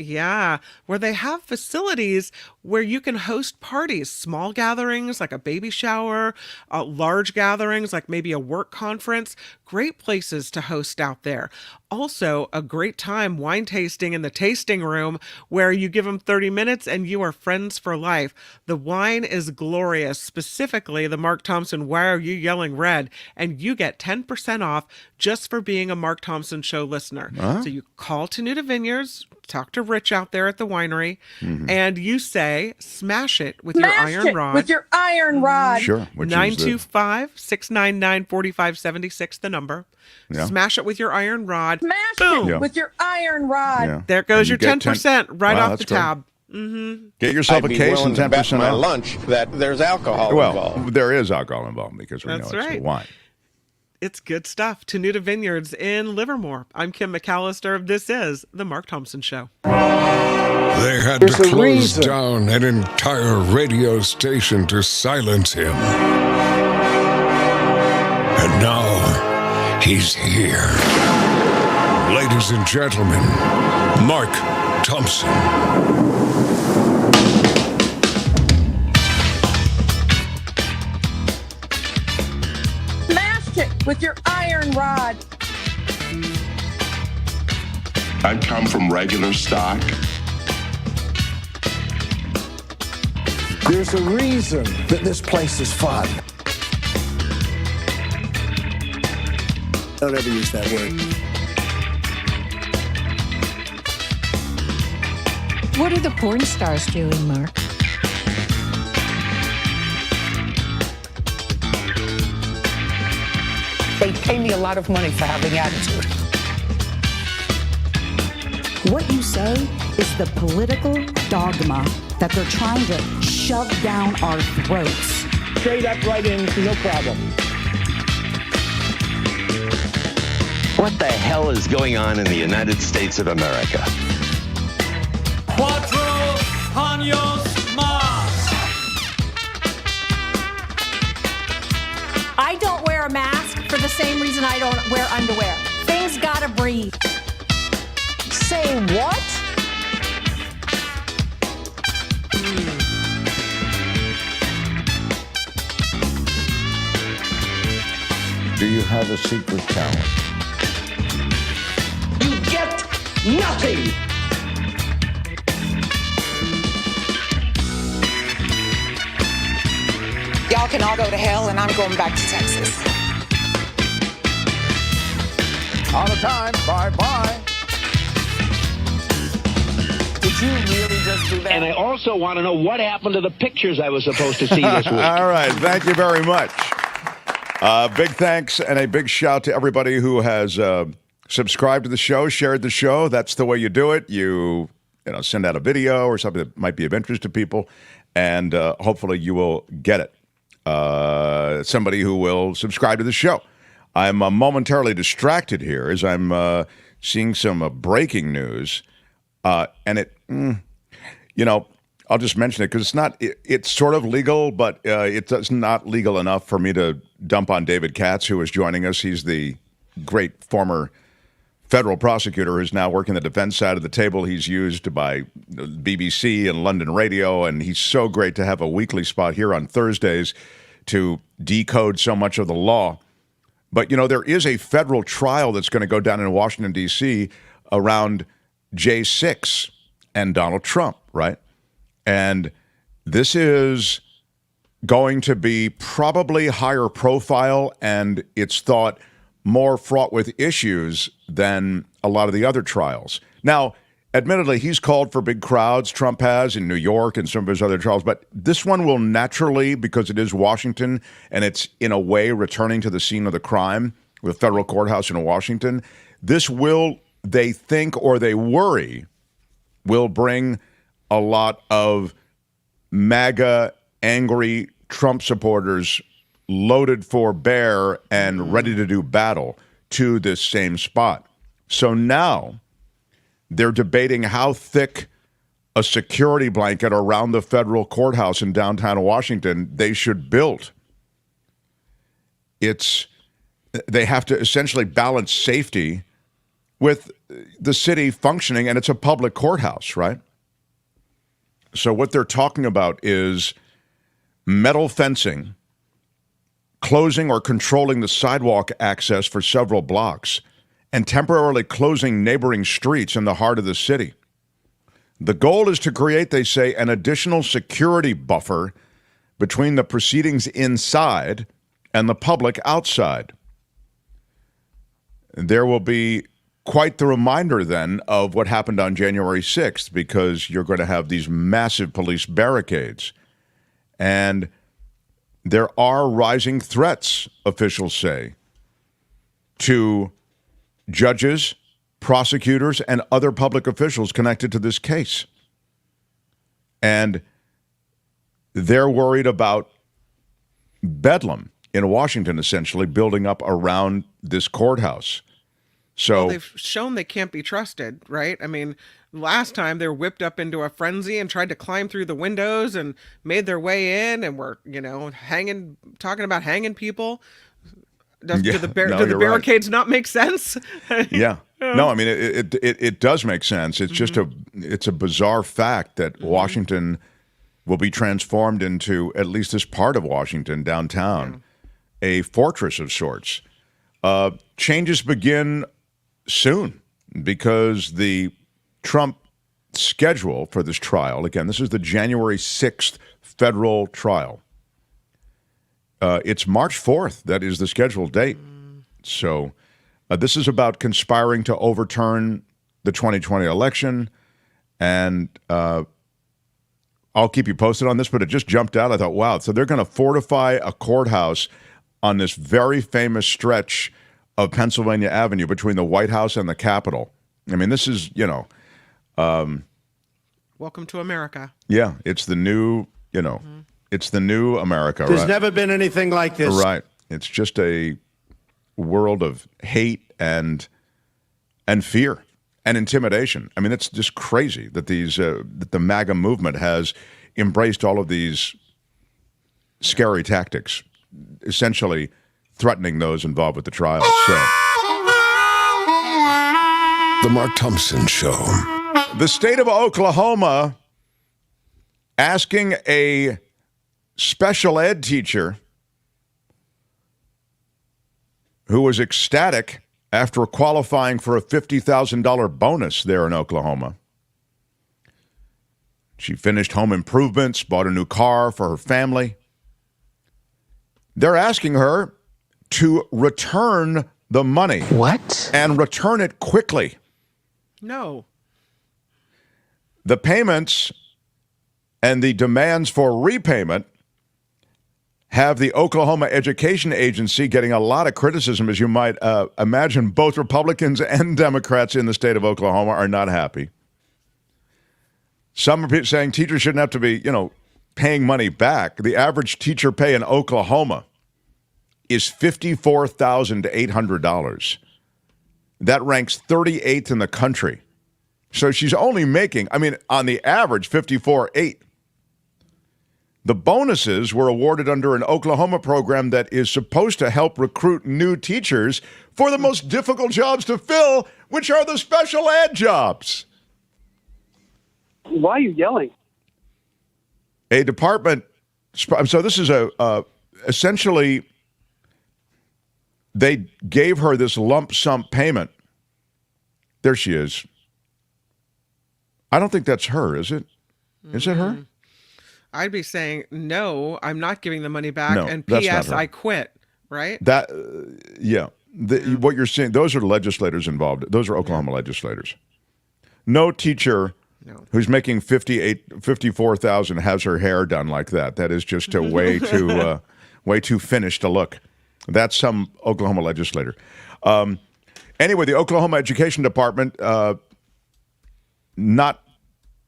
facilities where you can host parties, small gatherings like a baby shower, large gatherings like maybe a work conference. Great places to host out there. Also, a great time wine tasting in the tasting room where you give them 30 minutes and you are friends for life. The wine is glorious, specifically the Mark Thompson Why Are You Yelling Red? And you get 10% off just for being a Mark Thompson Show listener. So you call Tenuta Vineyards, talk to Rich out there at the winery, and you say, smash it with your iron rod. With your iron rod. Sure. 925-699-4576, the number. Yeah. Smash it with your iron rod. Smash Boom. it with your iron rod. Yeah. There goes your And you get 10% right Wow, off that's the great. tab. Get yourself a case and 10% my off. lunch that there's alcohol involved. Well, there is alcohol involved because we That's know it's right. a wine. It's good stuff. Tenuta Vineyards in Livermore. I'm Kim McAllister. This is The Mark Thompson Show. They had to close down an entire radio station to silence him. And now he's here. Ladies and gentlemen, Mark Thompson. With your iron rod. I come from regular stock. There's a reason that this place is fun. Don't ever use that word. What are the porn stars doing, Mark? They pay me a lot of money for having attitude. What you say is the political dogma that they're trying to shove down our throats. Straight up right in, no problem. What the hell is going on in the United States of America? Cuatro años más. I don't wear a mask for the same reason I don't wear underwear. Things gotta breathe. Say what? Do you have a secret talent? You get nothing. Y'all can all go to hell, and I'm going back to Texas. Out of time. Bye-bye. Did you really just do that? And I also want to know what happened to the pictures I was supposed to see this week. All right. Thank you very much. Big thanks and a big shout to everybody who has subscribed to the show, shared the show. That's the way you do it. You send out a video or something that might be of interest to people, and hopefully you will get it. Somebody who will subscribe to the show. I'm momentarily distracted here as I'm seeing some breaking news, and it, I'll just mention it because it's sort of legal, but it's not legal enough for me to dump on David Katz, who is joining us. He's the great former federal prosecutor who's now working the defense side of the table. He's used by BBC and London radio, and he's so great to have a weekly spot here on Thursdays to decode so much of the law But, there is a federal trial that's going to go down in Washington, D.C. around J6 and Donald Trump, right? And this is going to be probably higher profile, and it's thought more fraught with issues than a lot of the other trials. Now, admittedly, he's called for big crowds, Trump has, in New York and some of his other trials, but this one will naturally, because it is Washington, and it's in a way returning to the scene of the crime, the federal courthouse in Washington, this will, they think or they worry, will bring a lot of MAGA, angry Trump supporters loaded for bear and ready to do battle to this same spot. So now they're debating how thick a security blanket around the federal courthouse in downtown Washington they should build. They have to essentially balance safety with the city functioning, and it's a public courthouse, right? So what they're talking about is metal fencing, closing or controlling the sidewalk access for several blocks, and temporarily closing neighboring streets in the heart of the city. The goal is to create, they say, an additional security buffer between the proceedings inside and the public outside. There will be quite the reminder then of what happened on January 6th, because you're going to have these massive police barricades. And there are rising threats, officials say, to judges, prosecutors, and other public officials connected to this case. And they're worried about bedlam in Washington, essentially, building up around this courthouse. So they've shown they can't be trusted, right? I mean, last time they were whipped up into a frenzy and tried to climb through the windows and made their way in and were, talking about hanging people. Do the barricades not make sense? Yeah. No, I mean, it does make sense. It's just it's a bizarre fact that Washington will be transformed into, at least this part of Washington, downtown, a fortress of sorts. Changes begin soon because the Trump schedule for this trial, again, this is the January 6th federal trial. It's March 4th. That is the scheduled date. So this is about conspiring to overturn the 2020 election. And I'll keep you posted on this, but it just jumped out. I thought, wow. So they're going to fortify a courthouse on this very famous stretch of Pennsylvania Avenue between the White House and the Capitol. I mean, this is, welcome to America. Yeah, it's the new, it's the new America. There's never been anything like this. Right. It's just a world of hate and fear and intimidation. I mean, it's just crazy that that the MAGA movement has embraced all of these scary tactics, essentially threatening those involved with the trial. So, The Mark Thompson Show. The state of Oklahoma asking a special ed teacher who was ecstatic after qualifying for a $50,000 bonus there in Oklahoma. She finished home improvements, bought a new car for her family. They're asking her to return the money. What? And return it quickly. No. The payments and the demands for repayment have the Oklahoma Education Agency getting a lot of criticism, as you might imagine. Both Republicans and Democrats in the state of Oklahoma are not happy. Some are saying teachers shouldn't have to be, paying money back. The average teacher pay in Oklahoma is $54,800. That ranks 38th in the country. So she's only making, on the average, $54,800. The bonuses were awarded under an Oklahoma program that is supposed to help recruit new teachers for the most difficult jobs to fill, which are the special ed jobs. Why are you yelling? A department, so this is essentially they gave her this lump sum payment. There she is. I don't think that's her, is it? Is it her? I'd be saying, no, I'm not giving the money back. No, and that's P.S. not her. I quit, right? That, yeah. What you're saying, those are legislators involved. Those are Oklahoma legislators. No teacher who's making $54,000 has her hair done like that. That is just a way too finished to look. That's some Oklahoma legislator. Anyway, the Oklahoma Education Department, not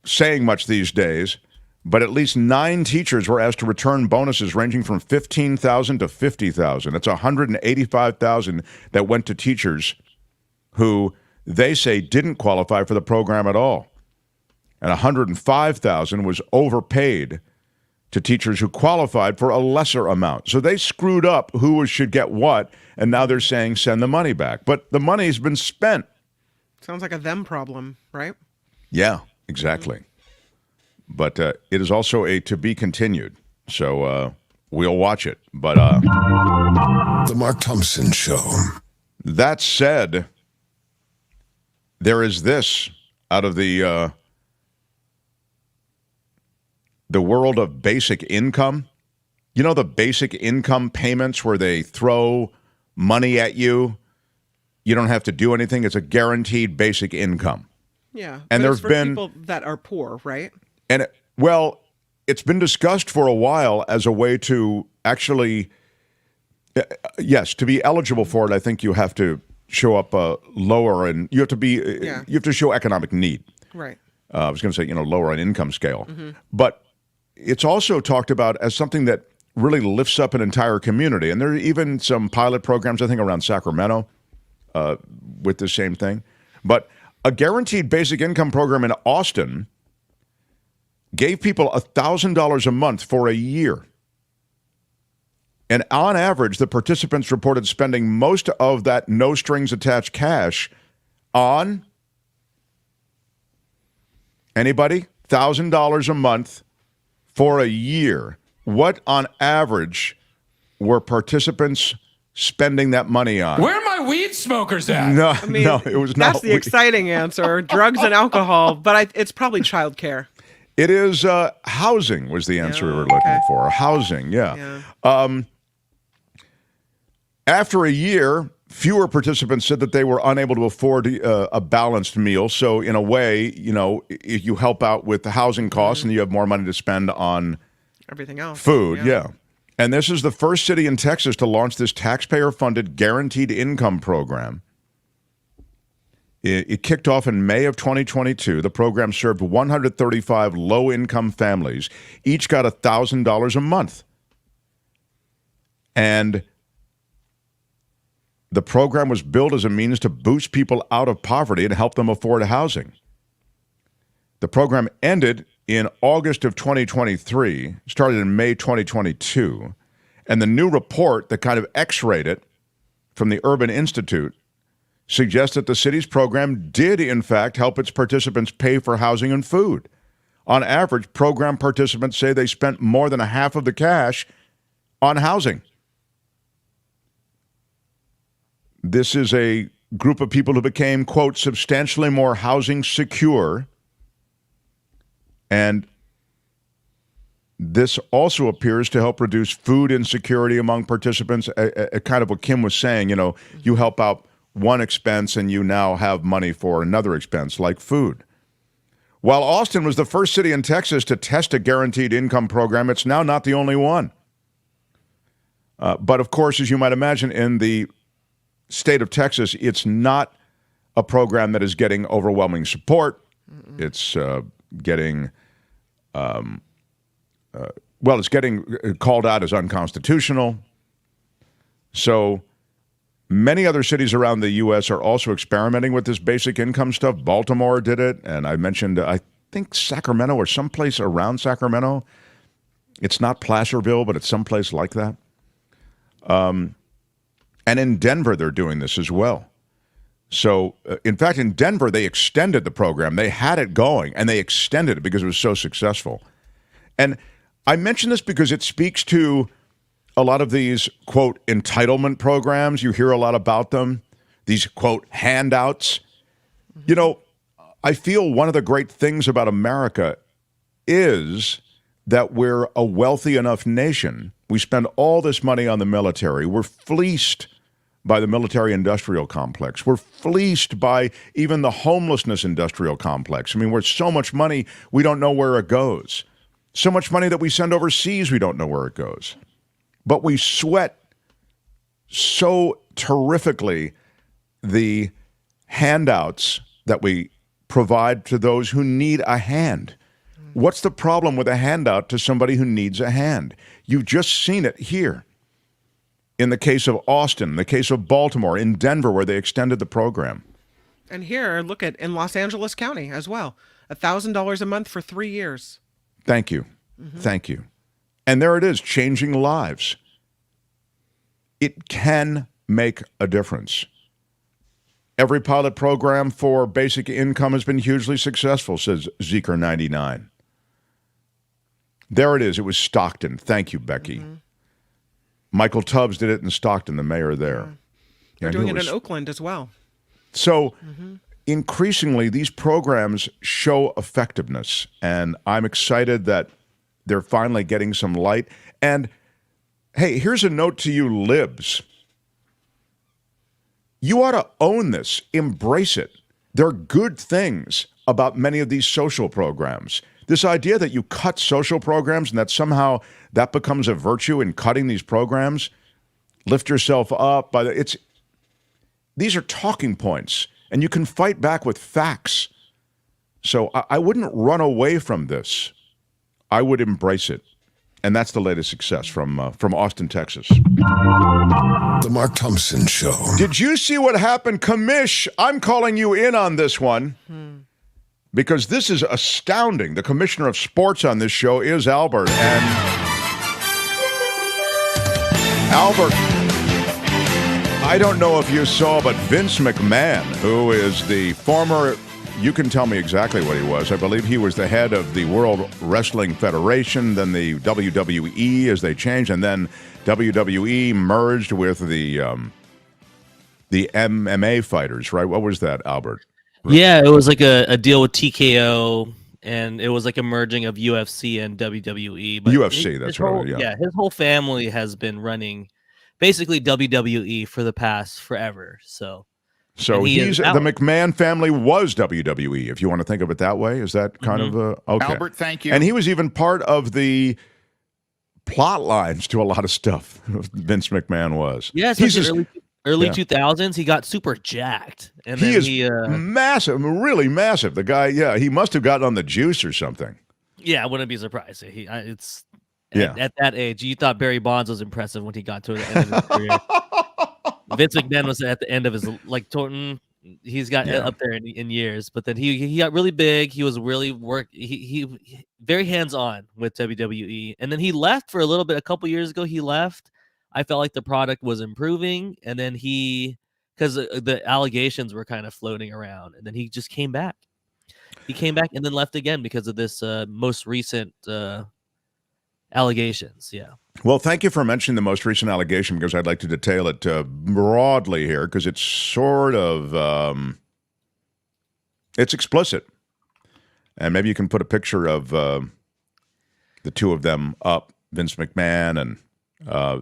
saying much these days, but at least 9 teachers were asked to return bonuses ranging from $15,000 to $50,000. That's $185,000 that went to teachers who they say didn't qualify for the program at all. And $105,000 was overpaid to teachers who qualified for a lesser amount. So they screwed up who should get what, and now they're saying send the money back. But the money's been spent. Sounds like a them problem, right? Yeah, exactly. But it is also a to be continued. So we'll watch it. But The Mark Thompson Show. That said, there is this out of the world of basic income. You know the basic income payments where they throw money at you? You don't have to do anything. It's a guaranteed basic income. Yeah. And there's been people that are poor, right? And it's been discussed for a while as a way to actually, yes, to be eligible for it. I think you have to show up lower, and you have to be, you have to show economic need. Right. I was going to say, lower on income scale, but it's also talked about as something that really lifts up an entire community. And there are even some pilot programs, I think, around Sacramento with the same thing. But a guaranteed basic income program in Austin gave people $1,000 a month for a year. And on average, the participants reported spending most of that no strings attached cash on, anybody? $1,000 a month for a year. What on average were participants spending that money on? Where are my weed smokers at? No, it was not. That's the exciting answer. Drugs and alcohol, but it's probably childcare. It is housing was the answer we were looking for. Housing, yeah. After a year, fewer participants said that they were unable to afford a balanced meal. So in a way, if you help out with the housing costs and you have more money to spend on everything else. Food, yeah. And this is the first city in Texas to launch this taxpayer-funded guaranteed income program. It kicked off in May of 2022. The program served 135 low-income families. Each got $1,000 a month. And the program was built as a means to boost people out of poverty and help them afford housing. The program ended in August of 2023, started in May 2022. And the new report that kind of x-rayed it from the Urban Institute suggests that the city's program did, in fact, help its participants pay for housing and food. On average, program participants say they spent more than half of the cash on housing. This is a group of people who became, quote, substantially more housing secure. And this also appears to help reduce food insecurity among participants, kind of what Kim was saying, you help out one expense and you now have money for another expense like food. While Austin was the first city in Texas to test a guaranteed income program, it's now not the only one. But of course, as you might imagine, in the state of Texas, it's not a program that is getting overwhelming support. It's getting, it's getting called out as unconstitutional. So many other cities around the U.S. are also experimenting with this basic income stuff. Baltimore did it, and I mentioned, I think Sacramento or someplace around Sacramento. It's not Placerville, but it's someplace like that. And in Denver, they're doing this as well. So, in fact, in Denver, they extended the program. They had it going, and they extended it because it was so successful. And I mention this because it speaks to a lot of these, quote, entitlement programs, you hear a lot about them, these, quote, handouts. You know, I feel one of the great things about America is that we're a wealthy enough nation. We spend all this money on the military. We're fleeced by the military-industrial complex. We're fleeced by even the homelessness industrial complex. I mean, we're so much money, we don't know where it goes. So much money that we send overseas, we don't know where it goes. But we sweat so terrifically the handouts that we provide to those who need a hand. What's the problem with a handout to somebody who needs a hand? You've just seen it here. In the case of Austin, in the case of Baltimore, in Denver, where they extended the program. And here, look at in Los Angeles County as well, $1,000 a month for 3 years. Thank you. Thank you. And there it is, changing lives. It can make a difference. Every pilot program for basic income has been hugely successful, says Zeker99. There it is. It was Stockton. Thank you, Becky. Michael Tubbs did it in Stockton, the mayor there. They're doing it in Oakland as well. So increasingly, these programs show effectiveness, and I'm excited that they're finally getting some light. And hey, here's a note to you libs. You ought to own this, embrace it. There are good things about many of these social programs. This idea that you cut social programs and that somehow that becomes a virtue in cutting these programs, lift yourself up by these are talking points, and you can fight back with facts. So I wouldn't run away from this. I would embrace it. And that's the latest success from Austin, Texas. The Mark Thompson Show. Did you see what happened, Commish? I'm calling you in on this one because this is astounding. The commissioner of sports on this show is Albert. And Albert, I don't know if you saw, but Vince McMahon, who is the former... You can tell me exactly what he was. I believe he was the head of the World Wrestling Federation, then the WWE as they changed, and then WWE merged with the MMA fighters, right? What was that, Albert? Yeah, it was like a deal with TKO, and it was like a merging of UFC and WWE. But UFC, that's right. Yeah, his whole family has been running basically WWE for the past forever, So he's the McMahon family was WWE, if you want to think of it that way. Is that kind of okay? Albert, thank you. And he was even part of the plot lines to a lot of stuff. Vince McMahon was. Yeah, he's early 2000s. He got super jacked, and he then is massive, really massive. The guy, he must have gotten on the juice or something. Yeah, I wouldn't be surprised. At that age, you thought Barry Bonds was impressive when he got to the end of his career. Vince McMahon was at the end of his he's got up there in years, but then he got really big. He was really he very hands-on with WWE, and then he left for a little bit. A couple years ago, he left. I felt like the product was improving, and then because the allegations were kind of floating around, and then he just came back. He came back and then left again because of this most recent allegations. Yeah. Well, thank you for mentioning the most recent allegation, because I'd like to detail it broadly here, because it's sort of it's explicit, and maybe you can put a picture of the two of them up, Vince McMahon and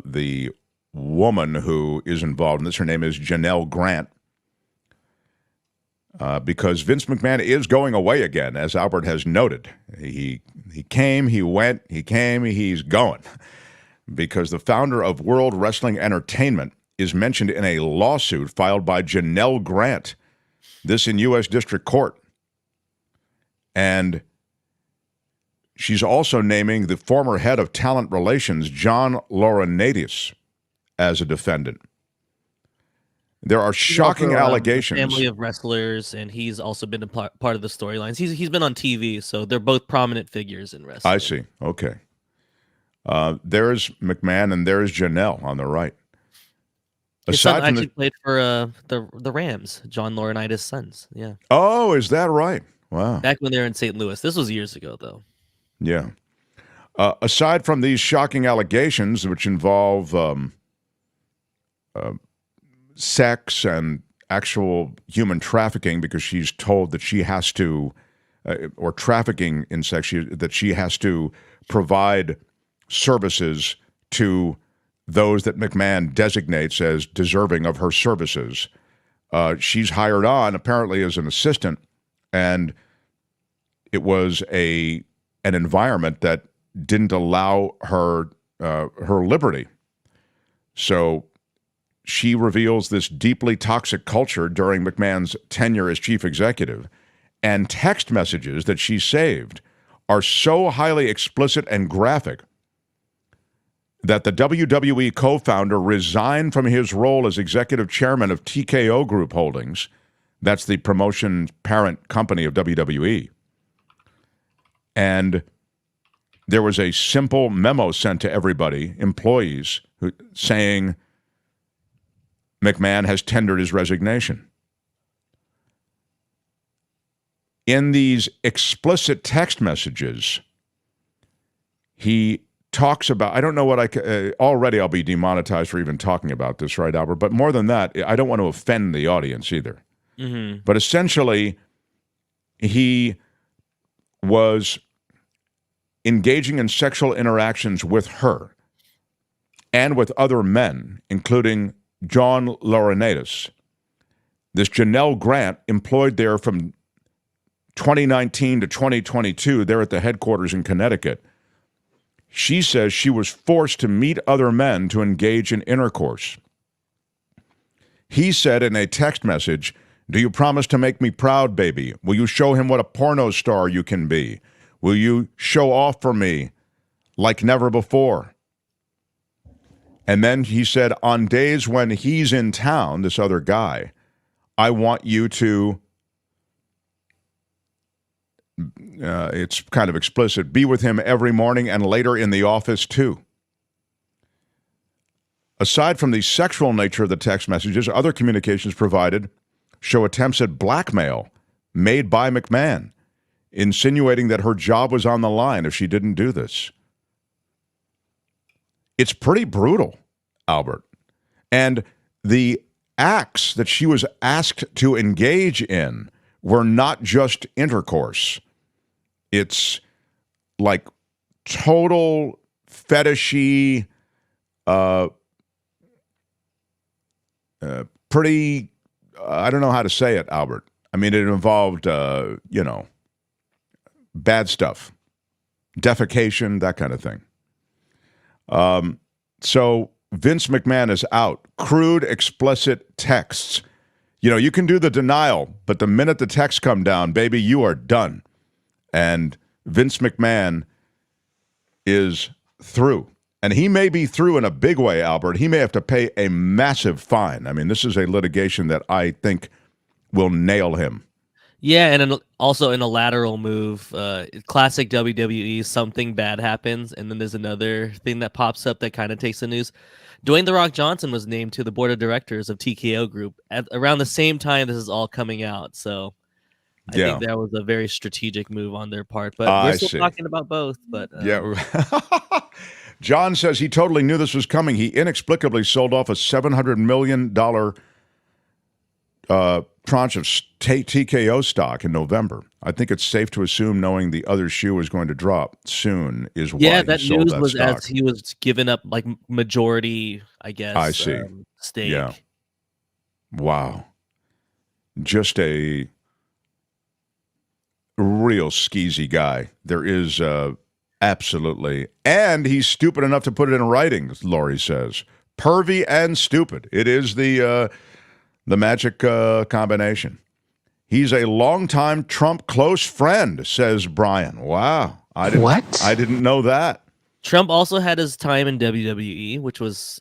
the woman who is involved in this. Her name is Janelle Grant, because Vince McMahon is going away again, as Albert has noted. He came, he went, he came, he's going. Because the founder of World Wrestling Entertainment is mentioned in a lawsuit filed by Janelle Grant, this in U.S. District Court. And she's also naming the former head of talent relations, John Laurinaitis, as a defendant. There are shocking allegations. Family of wrestlers, and he's also been a part of the storylines. He's been on TV, so they're both prominent figures in wrestling. I see. Okay. There's McMahon and there's Janelle on the right. His son actually played for the Rams, John Laurinaitis' sons. Yeah. Oh, is that right? Wow. Back when they were in St. Louis. This was years ago, though. Yeah. Aside from these shocking allegations, which involve sex and actual human trafficking, because she's told that she has to, or trafficking in sex, that she has to provide services to those that McMahon designates as deserving of her services. She's hired on apparently as an assistant, and it was an environment that didn't allow her her liberty. So she reveals this deeply toxic culture during McMahon's tenure as chief executive, and text messages that she saved are so highly explicit and graphic that the WWE co-founder resigned from his role as executive chairman of TKO Group Holdings. That's the promotion parent company of WWE. And there was a simple memo sent to everybody, employees, saying McMahon has tendered his resignation. In these explicit text messages, he talks about, I don't know what already I'll be demonetized for even talking about this, right, Albert? But more than that, I don't want to offend the audience either. Mm-hmm. But essentially, he was engaging in sexual interactions with her and with other men, including John Laurinaitis. This Janelle Grant, employed there from 2019 to 2022, there at the headquarters in Connecticut. She says she was forced to meet other men to engage in intercourse. He said in a text message, "Do you promise to make me proud, baby? Will you show him what a porno star you can be? Will you show off for me like never before?" And then he said, on days when he's in town, this other guy, I want you to, it's kind of explicit, be with him every morning and later in the office too. Aside from the sexual nature of the text messages, other communications provided show attempts at blackmail made by McMahon, insinuating that her job was on the line if she didn't do this. It's pretty brutal, Albert. And the acts that she was asked to engage in were not just intercourse. It's like total fetishy, pretty, I don't know how to say it, Albert. I mean, it involved, bad stuff, defecation, that kind of thing. So Vince McMahon is out. Crude, explicit texts. You can do the denial, but the minute the texts come down, baby, you are done. And Vince McMahon is through. And he may be through in a big way, Albert. He may have to pay a massive fine. I mean, this is a litigation that I think will nail him. Yeah, and also in a lateral move, classic WWE, something bad happens, and then there's another thing that pops up that kind of takes the news. Dwayne "The Rock" Johnson was named to the board of directors of TKO Group at around the same time this is all coming out. So I think that was a very strategic move on their part. But we're still talking about both. But yeah. John says he totally knew this was coming. He inexplicably sold off a $700 million tranche of TKO stock in November. I think it's safe to assume, knowing the other shoe is going to drop soon, is why that he sold news that was stock. As he was giving up like majority, I guess. I see. Stake. Yeah. Wow. Just a real skeezy guy. There is absolutely, and he's stupid enough to put it in writing. Lori says, pervy and stupid. It is the magic combination. He's a longtime Trump close friend, says Brian. Wow. I didn't know that. Trump also had his time in WWE, which was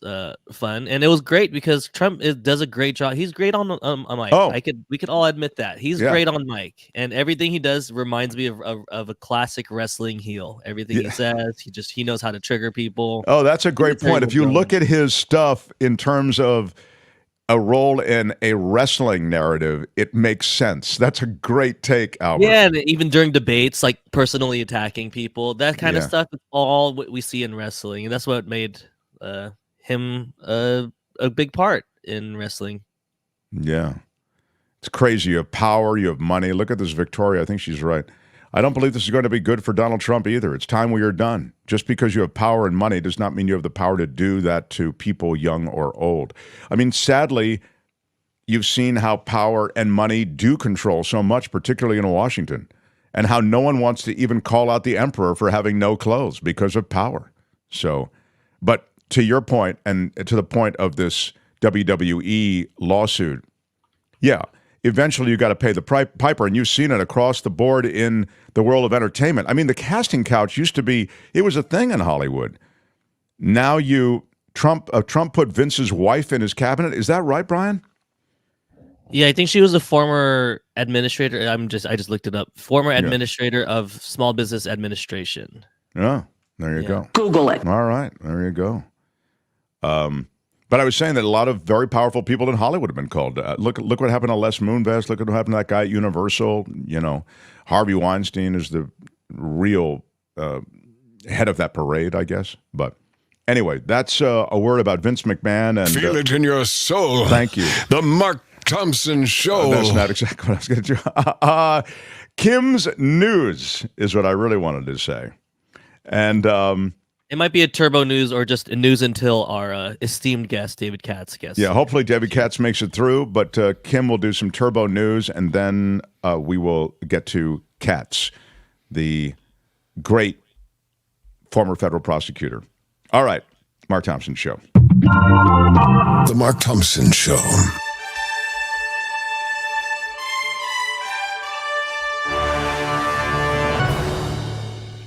fun, and it was great because Trump does a great job. He's great on mic. Oh. We could all admit that he's great on mic, and everything he does reminds me of a classic wrestling heel. Everything he says, he knows how to trigger people. Oh, that's a great point. If you look at his stuff in terms of a role in a wrestling narrative, it makes sense. That's a great take, Albert. Yeah, and even during debates, like personally attacking people, that kind of stuff is all what we see in wrestling. And that's what made him a big part in wrestling. Yeah. It's crazy. You have power, you have money. Look at this Victoria. I think she's right. I don't believe this is going to be good for Donald Trump either. It's time we are done. Just because you have power and money does not mean you have the power to do that to people young or old. I mean, sadly, you've seen how power and money do control so much, particularly in Washington, and how no one wants to even call out the emperor for having no clothes because of power. So, but to your point, and to the point of this WWE lawsuit, yeah, eventually you got to pay the piper, and you've seen it across the board in the world of entertainment. I mean, the casting couch used to be, it was a thing in Hollywood. Now Trump put Vince's wife in his cabinet. Is that right, Brian? Yeah, I think she was a former administrator. I just looked it up. Former administrator of Small Business Administration. Oh, there you go. Google it. All right, there you go. But I was saying that a lot of very powerful people in Hollywood have been called. Look what happened to Les Moonves. Look at what happened to that guy at Universal. You know, Harvey Weinstein is the real head of that parade, I guess. But anyway, that's a word about Vince McMahon. And feel it in your soul. Thank you. The Mark Thompson Show. That's not exactly what I was going to do. Kim's News is what I really wanted to say. And it might be a turbo news or just a news until our esteemed guest, David Katz, gets. Yeah, hopefully David Katz makes it through, but Kim will do some turbo news, and then we will get to Katz, the great former federal prosecutor. All right, Mark Thompson Show. The Mark Thompson Show.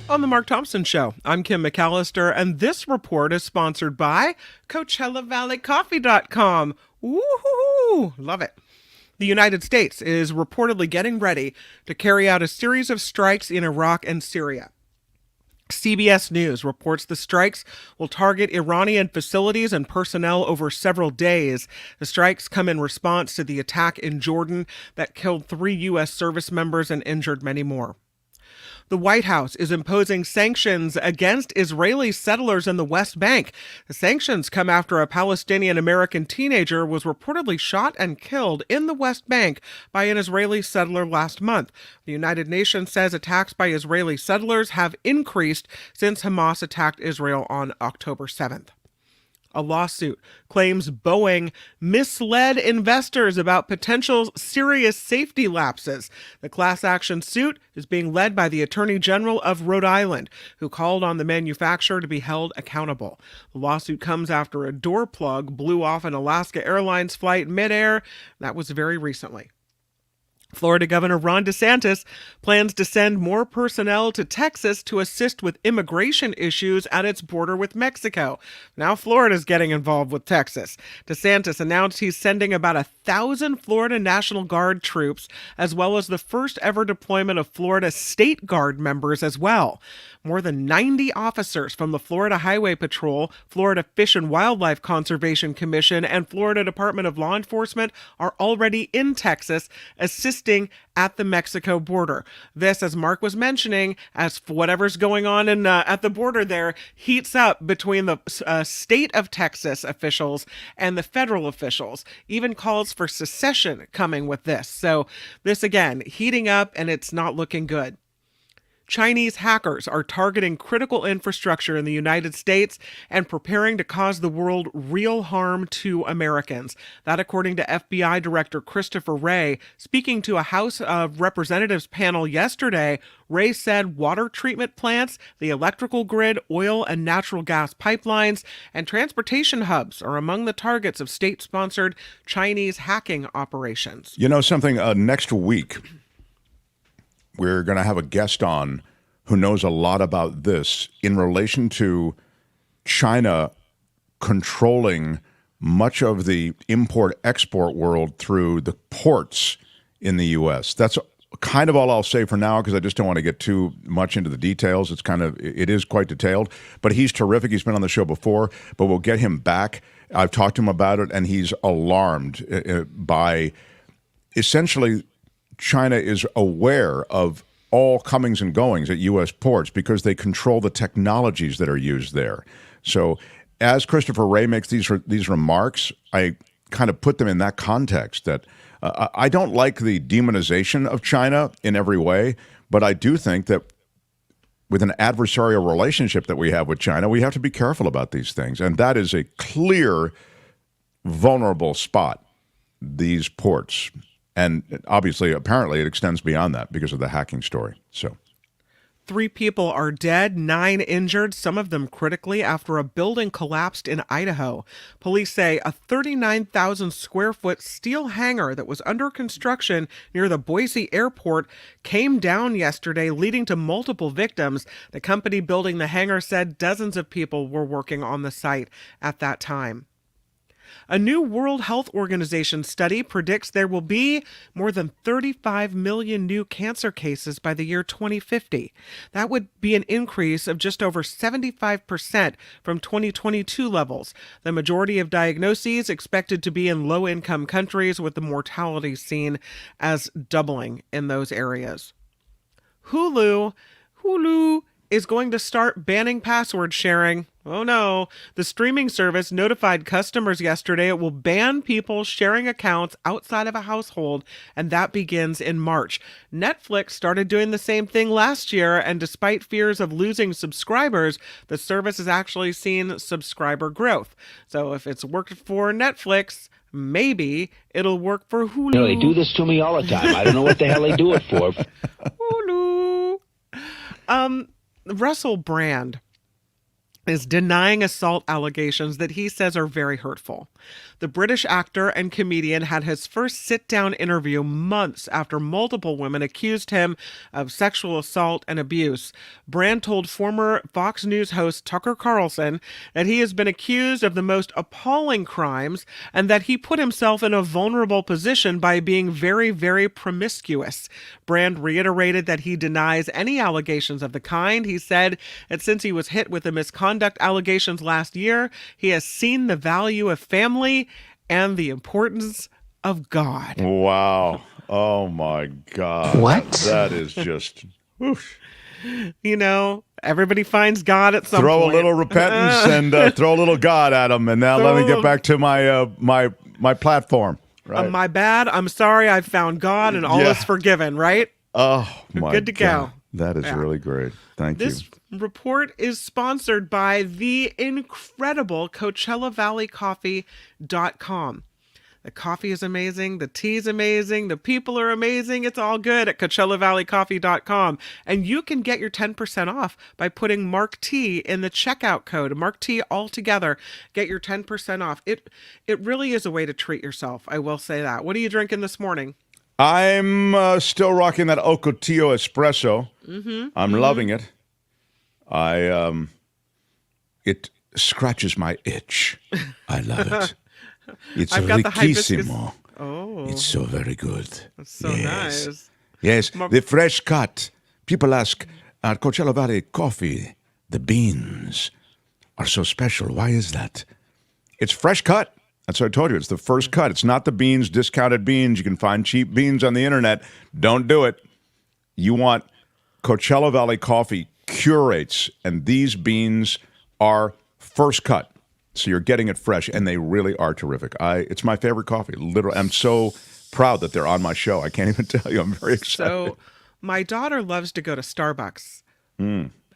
On the Mark Thompson Show, I'm Kim McAllister, and this report is sponsored by CoachellaValleyCoffee.com. Woohoo! Love it. The United States is reportedly getting ready to carry out a series of strikes in Iraq and Syria. CBS News reports the strikes will target Iranian facilities and personnel over several days. The strikes come in response to the attack in Jordan that killed 3 U.S. service members and injured many more. The White House is imposing sanctions against Israeli settlers in the West Bank. The sanctions come after a Palestinian-American teenager was reportedly shot and killed in the West Bank by an Israeli settler last month. The United Nations says attacks by Israeli settlers have increased since Hamas attacked Israel on October 7th. A lawsuit claims Boeing misled investors about potential serious safety lapses. The class action suit is being led by the Attorney General of Rhode Island, who called on the manufacturer to be held accountable. The lawsuit comes after a door plug blew off an Alaska Airlines flight midair. That was very recently. Florida Governor Ron DeSantis plans to send more personnel to Texas to assist with immigration issues at its border with Mexico. Now Florida's getting involved with Texas. DeSantis announced he's sending about 1,000 Florida National Guard troops, as well as the first ever deployment of Florida State Guard members as well. More than 90 officers from the Florida Highway Patrol, Florida Fish and Wildlife Conservation Commission, and Florida Department of Law Enforcement are already in Texas assisting at the Mexico border. This, as Mark was mentioning, as whatever's going on at the border there heats up between the state of Texas officials and the federal officials. Even calls for secession coming with this. So this, again, heating up, and it's not looking good. Chinese hackers are targeting critical infrastructure in the United States and preparing to cause the world real harm to Americans. That, according to FBI Director Christopher Wray. Speaking to a House of Representatives panel yesterday, Wray said water treatment plants, the electrical grid, oil and natural gas pipelines, and transportation hubs are among the targets of state-sponsored Chinese hacking operations. You know something, next week, we're going to have a guest on who knows a lot about this in relation to China controlling much of the import-export world through the ports in the U.S. That's kind of all I'll say for now, because I just don't want to get too much into the details. It is quite detailed, but he's terrific. He's been on the show before, but we'll get him back I've talked to him about it, and he's alarmed by essentially China is aware of all comings and goings at U.S. ports because they control the technologies that are used there. So as Christopher Wray makes these remarks, I kind of put them in that context that I don't like the demonization of China in every way, but I do think that with an adversarial relationship that we have with China, we have to be careful about these things. And that is a clear, vulnerable spot, these ports. And obviously, apparently, it extends beyond that because of the hacking story. So 3 people are dead, 9 injured, some of them critically, after a building collapsed in Idaho. Police say a 39,000 square foot steel hangar that was under construction near the Boise airport came down yesterday, leading to multiple victims. The company building the hangar said dozens of people were working on the site at that time. A new World Health Organization study predicts there will be more than 35 million new cancer cases by the year 2050. That would be an increase of just over 75% from 2022 levels. The majority of diagnoses expected to be in low-income countries, with the mortality seen as doubling in those areas. Hulu is going to start banning password sharing. Oh no. The streaming service notified customers yesterday it will ban people sharing accounts outside of a household, and that begins in March. Netflix started doing the same thing last year, and despite fears of losing subscribers, the service has actually seen subscriber growth. So if it's worked for Netflix, maybe it'll work for Hulu. You know, they do this to me all the time. I don't know what the hell they do it for. Hulu. Russell Brand is denying assault allegations that he says are very hurtful. The British actor and comedian had his first sit-down interview months after multiple women accused him of sexual assault and abuse. Brand told former Fox News host Tucker Carlson that he has been accused of the most appalling crimes and that he put himself in a vulnerable position by being very, very promiscuous. Brand reiterated that he denies any allegations of the kind. He said that since he was hit with the misconduct allegations last year, he has seen the value of family and the importance of God. Wow. Oh, my God. What? That is just... Oof. You know, everybody finds God at some point. Throw a little repentance and throw a little God at them. And now let me get back to my my platform. Right? My bad. I'm sorry. I found God and all is forgiven, right? Oh, my Good to God. go. That is really great. Thank you. This report is sponsored by the incredible CoachellaValleyCoffee.com. The coffee is amazing. The tea is amazing. The people are amazing. It's all good at CoachellaValleyCoffee.com. And you can get your 10% off by putting Mark T in the checkout code. Mark T all together. Get your 10% off. It really is a way to treat yourself. I will say that. What are you drinking this morning? I'm still rocking that Ocotillo espresso. I'm loving it. It scratches my itch. I love it. It's I've got the riquissimo. Oh, it's so very good. That's so nice. Yes, the fresh cut. People ask, at Coachella Valley Coffee, the beans are so special. Why is that? It's fresh cut. That's what I told you. It's the first cut. It's not the beans, discounted beans. You can find cheap beans on the internet. Don't do it. You want Coachella Valley Coffee curates, and these beans are first cut. So you're getting it fresh, and they really are terrific. It's my favorite coffee. Literally, I'm so proud that they're on my show. I can't even tell you. I'm very excited. So my daughter loves to go to Starbucks.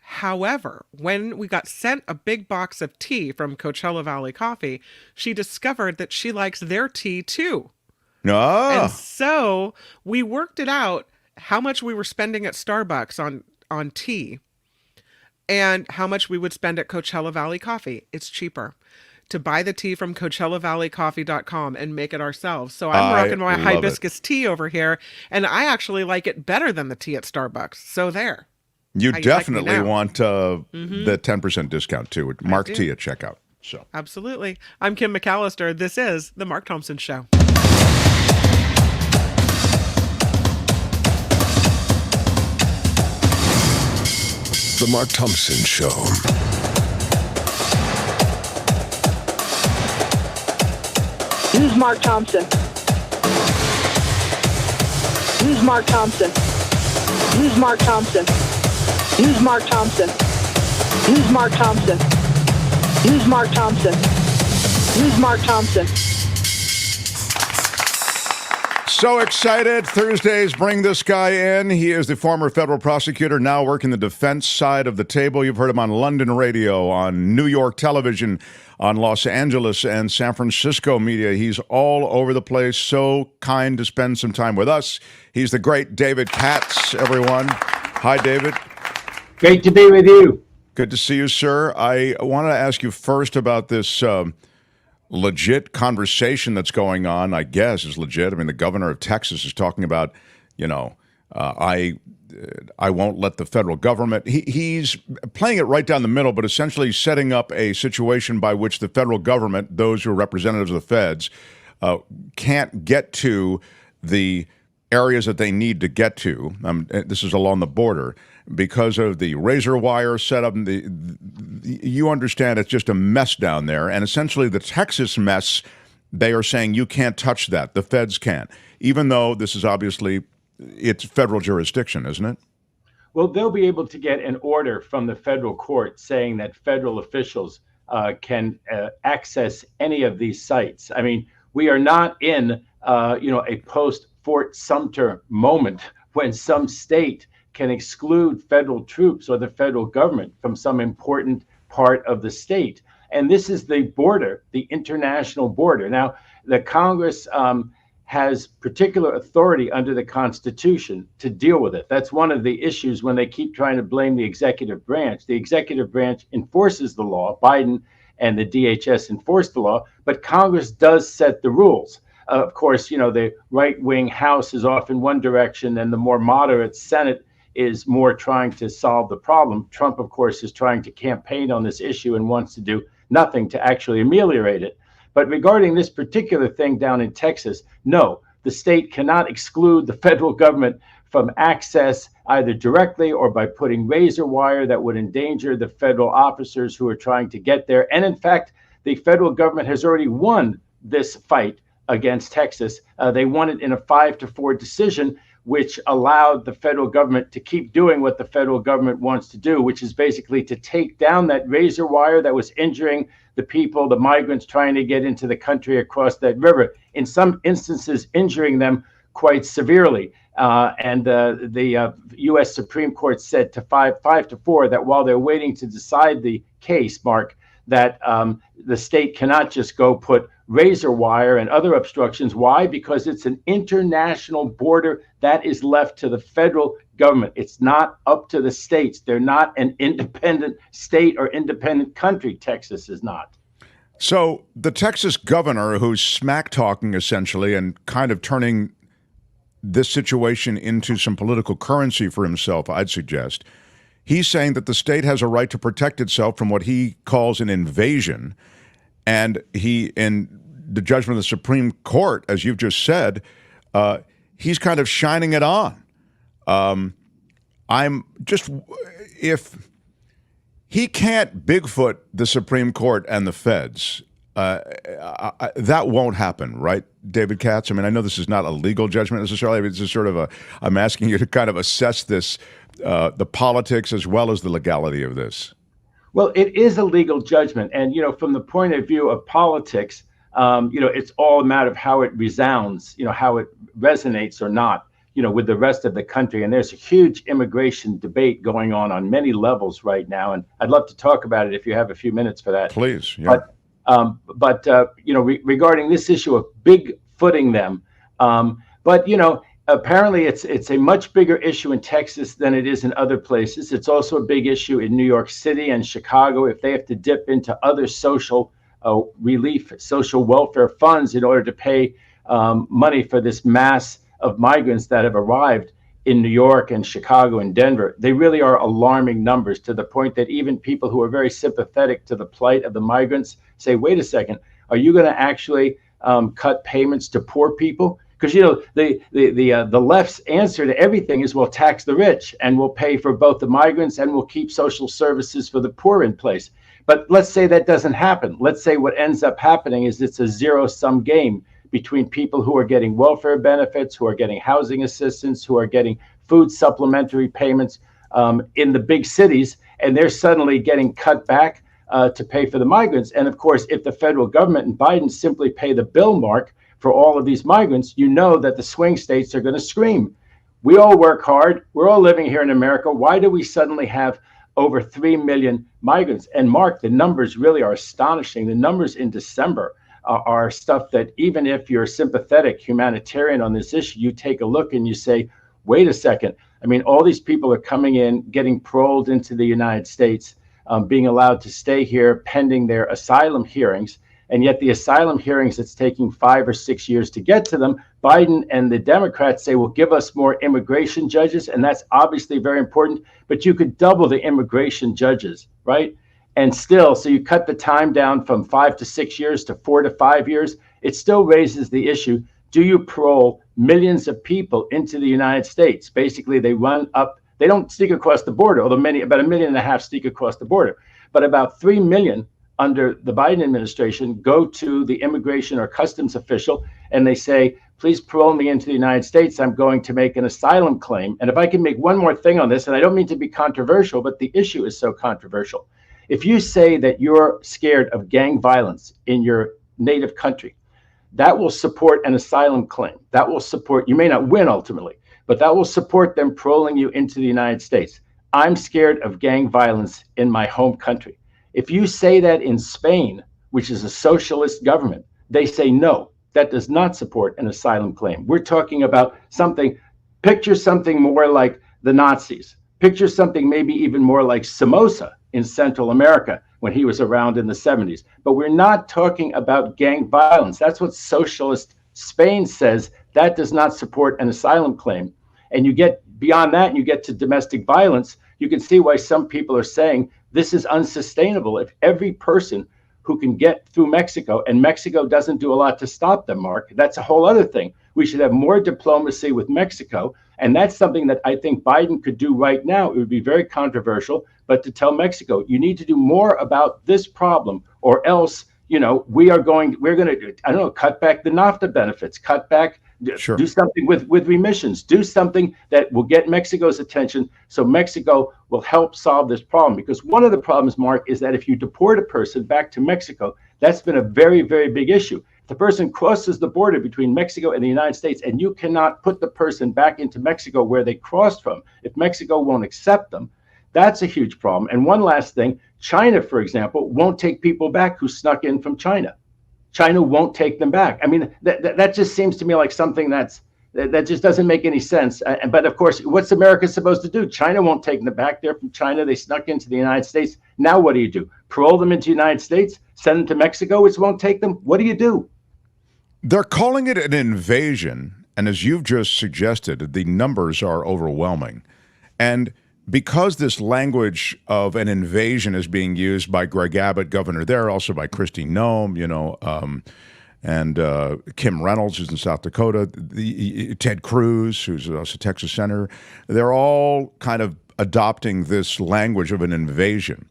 However, when we got sent a big box of tea from Coachella Valley Coffee, she discovered that she likes their tea too. And so we worked it out how much we were spending at Starbucks on tea and how much we would spend at Coachella Valley Coffee. It's cheaper to buy the tea from CoachellaValleyCoffee.com and make it ourselves. So I'm rocking my hibiscus tea over here, and I actually like it better than the tea at Starbucks. So there. You definitely want the 10% discount too. Mark T at checkout. So absolutely. I'm Kim McAllister. This is The Mark Thompson Show. The Mark Thompson Show. Who's Mark Thompson? Who's Mark Thompson? Who's Mark Thompson? Who's Mark Thompson? Who's Mark Thompson? Who's Mark Thompson? Who's Mark Thompson? So excited. Thursdays bring this guy in. He is the former federal prosecutor, now working the defense side of the table. You've heard him on London radio, on New York television, on Los Angeles and San Francisco media. He's all over the place. So kind to spend some time with us. He's the great David Katz, everyone. Hi, David. Great to be with you. Good to see you, sir. I wanted to ask you first about this legit conversation that's going on, I guess, is legit. I mean, the governor of Texas is talking about, I won't let the federal government. He's playing it right down the middle, but essentially setting up a situation by which the federal government, those who are representatives of the feds, can't get to the areas that they need to get to. This is along the border because of the razor wire setup. You understand it's just a mess down there. And essentially the Texas mess, they are saying you can't touch that. The feds can't, even though this is obviously, it's federal jurisdiction, isn't it? Well, they'll be able to get an order from the federal court saying that federal officials can access any of these sites. I mean, we are not in, a post-Fort Sumter moment when some state can exclude federal troops or the federal government from some important part of the state. And this is the border, the international border. Now, the Congress has particular authority under the Constitution to deal with it. That's one of the issues when they keep trying to blame the executive branch. The executive branch enforces the law. Biden and the DHS enforce the law, but Congress does set the rules. Of course, the right-wing House is off in one direction and the more moderate Senate is more trying to solve the problem. Trump, of course, is trying to campaign on this issue and wants to do nothing to actually ameliorate it. But regarding this particular thing down in Texas, no, the state cannot exclude the federal government from access either directly or by putting razor wire that would endanger the federal officers who are trying to get there. And in fact, the federal government has already won this fight against Texas. They won it in a 5-4 decision, which allowed the federal government to keep doing what the federal government wants to do, which is basically to take down that razor wire that was injuring the people, the migrants trying to get into the country across that river, in some instances injuring them quite severely. And the U.S. Supreme Court said to 5-4 that while they're waiting to decide the case, Mark, that the state cannot just go put razor wire and other obstructions. Why? Because it's an international border that is left to the federal government. It's not up to the states. They're not an independent state or independent country. Texas is not. So the Texas governor, who's smack talking essentially and kind of turning this situation into some political currency for himself, I'd suggest, he's saying that the state has a right to protect itself from what he calls an invasion. And he, in the judgment of the Supreme Court, as you've just said, he's kind of shining it on. If he can't Bigfoot the Supreme Court and the feds, that won't happen, right, David Katz? I mean, I know this is not a legal judgment necessarily, but it's just sort of I'm asking you to kind of assess this, the politics as well as the legality of this. Well, it is a legal judgment. And, from the point of view of politics, it's all a matter of how it resounds, how it resonates or not, with the rest of the country. And there's a huge immigration debate going on many levels right now. And I'd love to talk about it if you have a few minutes for that. Please. Yeah. But regarding this issue of big-footing them, apparently it's a much bigger issue in Texas than it is in other places. It's also a big issue in New York City and Chicago if they have to dip into other social relief, social welfare funds in order to pay money for this mass of migrants that have arrived in New York and Chicago and Denver. They really are alarming numbers, to the point that even people who are very sympathetic to the plight of the migrants say, wait a second, are you going to actually cut payments to poor people? Because, the left's answer to everything is we'll tax the rich and we'll pay for both the migrants and we'll keep social services for the poor in place. But let's say that doesn't happen. Let's say what ends up happening is it's a zero-sum game between people who are getting welfare benefits, who are getting housing assistance, who are getting food supplementary payments in the big cities, and they're suddenly getting cut back to pay for the migrants. And of course, if the federal government and Biden simply pay the bill, Mark, for all of these migrants, you know that the swing states are going to scream. We all work hard. We're all living here in America. Why do we suddenly have over 3 million migrants? And Mark, the numbers really are astonishing. The numbers in December are stuff that even if you're sympathetic humanitarian on this issue, you take a look and you say, wait a second. I mean, all these people are coming in, getting paroled into the United States, being allowed to stay here pending their asylum hearings. And yet the asylum hearings, it's taking 5 or 6 years to get to them. Biden and the Democrats say, well, give us more immigration judges. And that's obviously very important. But you could double the immigration judges, right? And still, so you cut the time down from 5 to 6 years to 4 to 5 years. It still raises the issue. Do you parole millions of people into the United States? Basically, they run up. They don't sneak across the border, although about 1.5 million sneak across the border. But about 3 million under the Biden administration go to the immigration or customs official and they say, please parole me into the United States. I'm going to make an asylum claim. And if I can make one more thing on this, and I don't mean to be controversial, but the issue is so controversial. If you say that you're scared of gang violence in your native country, that will support an asylum claim. That will support, you may not win ultimately, but that will support them paroling you into the United States. I'm scared of gang violence in my home country. If you say that in Spain, which is a socialist government, they say no, that does not support an asylum claim. We're talking about something, picture something more like the Nazis. Picture something maybe even more like Somoza in Central America when he was around in the 70s. But we're not talking about gang violence. That's what socialist Spain says. That does not support an asylum claim. And you get beyond that and you get to domestic violence, you can see why some people are saying this is unsustainable. If every person who can get through Mexico, and Mexico doesn't do a lot to stop them, Mark, that's a whole other thing. We should have more diplomacy with Mexico. And that's something that I think Biden could do right now. It would be very controversial, but to tell Mexico, you need to do more about this problem or else, you know, we're going to, I don't know, cut back the NAFTA benefits, cut back, do something with remissions, do something that will get Mexico's attention so Mexico will help solve this problem. Because one of the problems, Mark, is that if you deport a person back to Mexico, that's been a very, very big issue. If the person crosses the border between Mexico and the United States and you cannot put the person back into Mexico where they crossed from, if Mexico won't accept them, that's a huge problem. And one last thing, China, for example, won't take people back who snuck in from China. China won't take them back. I mean, that just seems to me like something that just doesn't make any sense. But of course, what's America supposed to do? China won't take them back. They're from China. They snuck into the United States. Now what do? Parole them into the United States? Send them to Mexico, which won't take them? What do? They're calling it an invasion. And as you've just suggested, the numbers are overwhelming. And because this language of an invasion is being used by Greg Abbott, governor there, also by Kristi Noem, and Kim Reynolds, who's in South Dakota, Ted Cruz, who's also Texas senator, they're all kind of adopting this language of an invasion.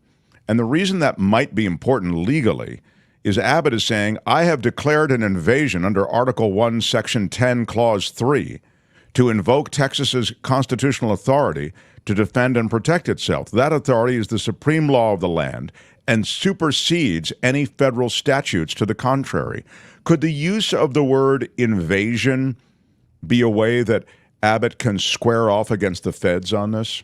And the reason that might be important legally is Abbott is saying, I have declared an invasion under Article 1, Section 10, Clause 3, to invoke Texas's constitutional authority to defend and protect itself. That authority is the supreme law of the land and supersedes any federal statutes to the contrary. Could the use of the word invasion be a way that Abbott can square off against the feds on this?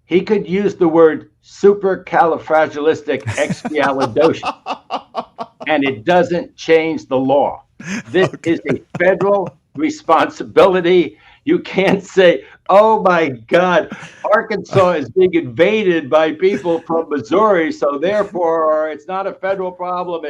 He could use the word supercalifragilisticexpialidocious, and it doesn't change the law. This is a federal responsibility. You can't say, oh my God, Arkansas is being invaded by people from Missouri, so therefore it's not a federal problem.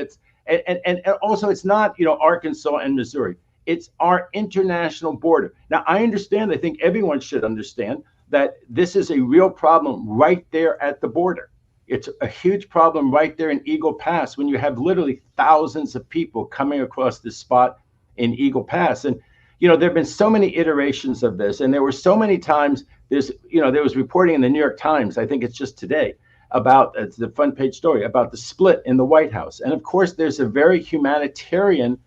And also it's not, Arkansas and Missouri. It's our international border. Now, I understand, I think everyone should understand that this is a real problem right there at the border. It's a huge problem right there in Eagle Pass when you have literally thousands of people coming across this spot in Eagle Pass. And there have been so many iterations of this, and there were so many times there was reporting in the New York Times, I think it's just today, about it's the front page story about the split in the White House. And of course, there's a very humanitarian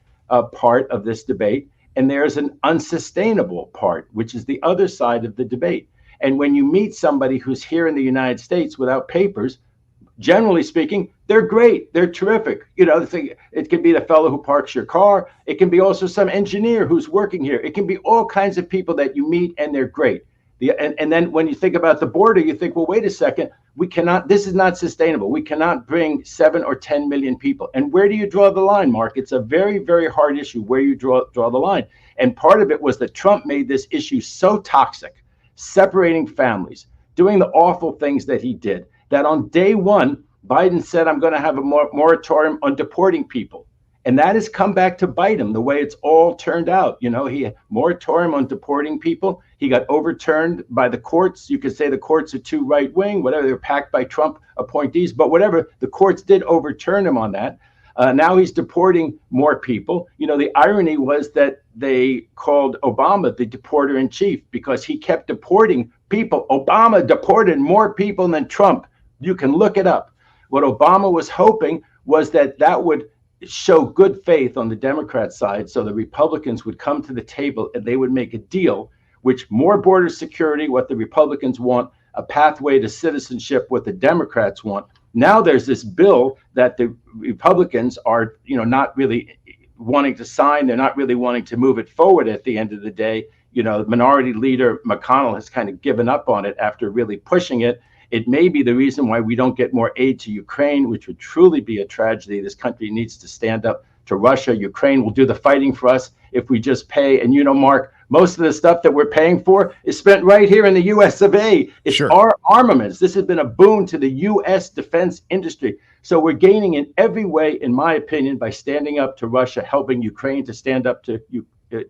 part of this debate, and there's an unsustainable part, which is the other side of the debate. And when you meet somebody who's here in the United States without papers, generally speaking, they're great. They're terrific. You know, it can be the fellow who parks your car. It can be also some engineer who's working here. It can be all kinds of people that you meet, and they're great. And then when you think about the border, you think, well, wait a second. This is not sustainable. We cannot bring 7 or 10 million people. And where do you draw the line, Mark? It's a very, very hard issue where you draw the line. And part of it was that Trump made this issue so toxic, separating families, doing the awful things that he did, that on day one, Biden said, I'm going to have a moratorium on deporting people. And that has come back to bite him the way it's all turned out. You know, he had moratorium on deporting people. He got overturned by the courts. You could say the courts are too right wing, whatever, they're packed by Trump appointees, but whatever, the courts did overturn him on that. Now he's deporting more people. You know, the irony was that they called Obama the deporter in chief because he kept deporting people. Obama deported more people than Trump. You can look it up. What Obama was hoping was that would show good faith on the Democrat side, so the Republicans would come to the table and they would make a deal, which more border security, what the Republicans want, a pathway to citizenship, what the Democrats want. Now there's this bill that the Republicans are, not really wanting to sign. They're not really wanting to move it forward at the end of the day. You know, Minority Leader McConnell has kind of given up on it after really pushing it. It may be the reason why we don't get more aid to Ukraine, which would truly be a tragedy. This country needs to stand up to Russia. Ukraine will do the fighting for us if we just pay. And Mark, most of the stuff that we're paying for is spent right here in the U.S. of A. It's our armaments. This has been a boon to the U.S. defense industry. So we're gaining in every way, in my opinion, by standing up to Russia, helping Ukraine to stand up to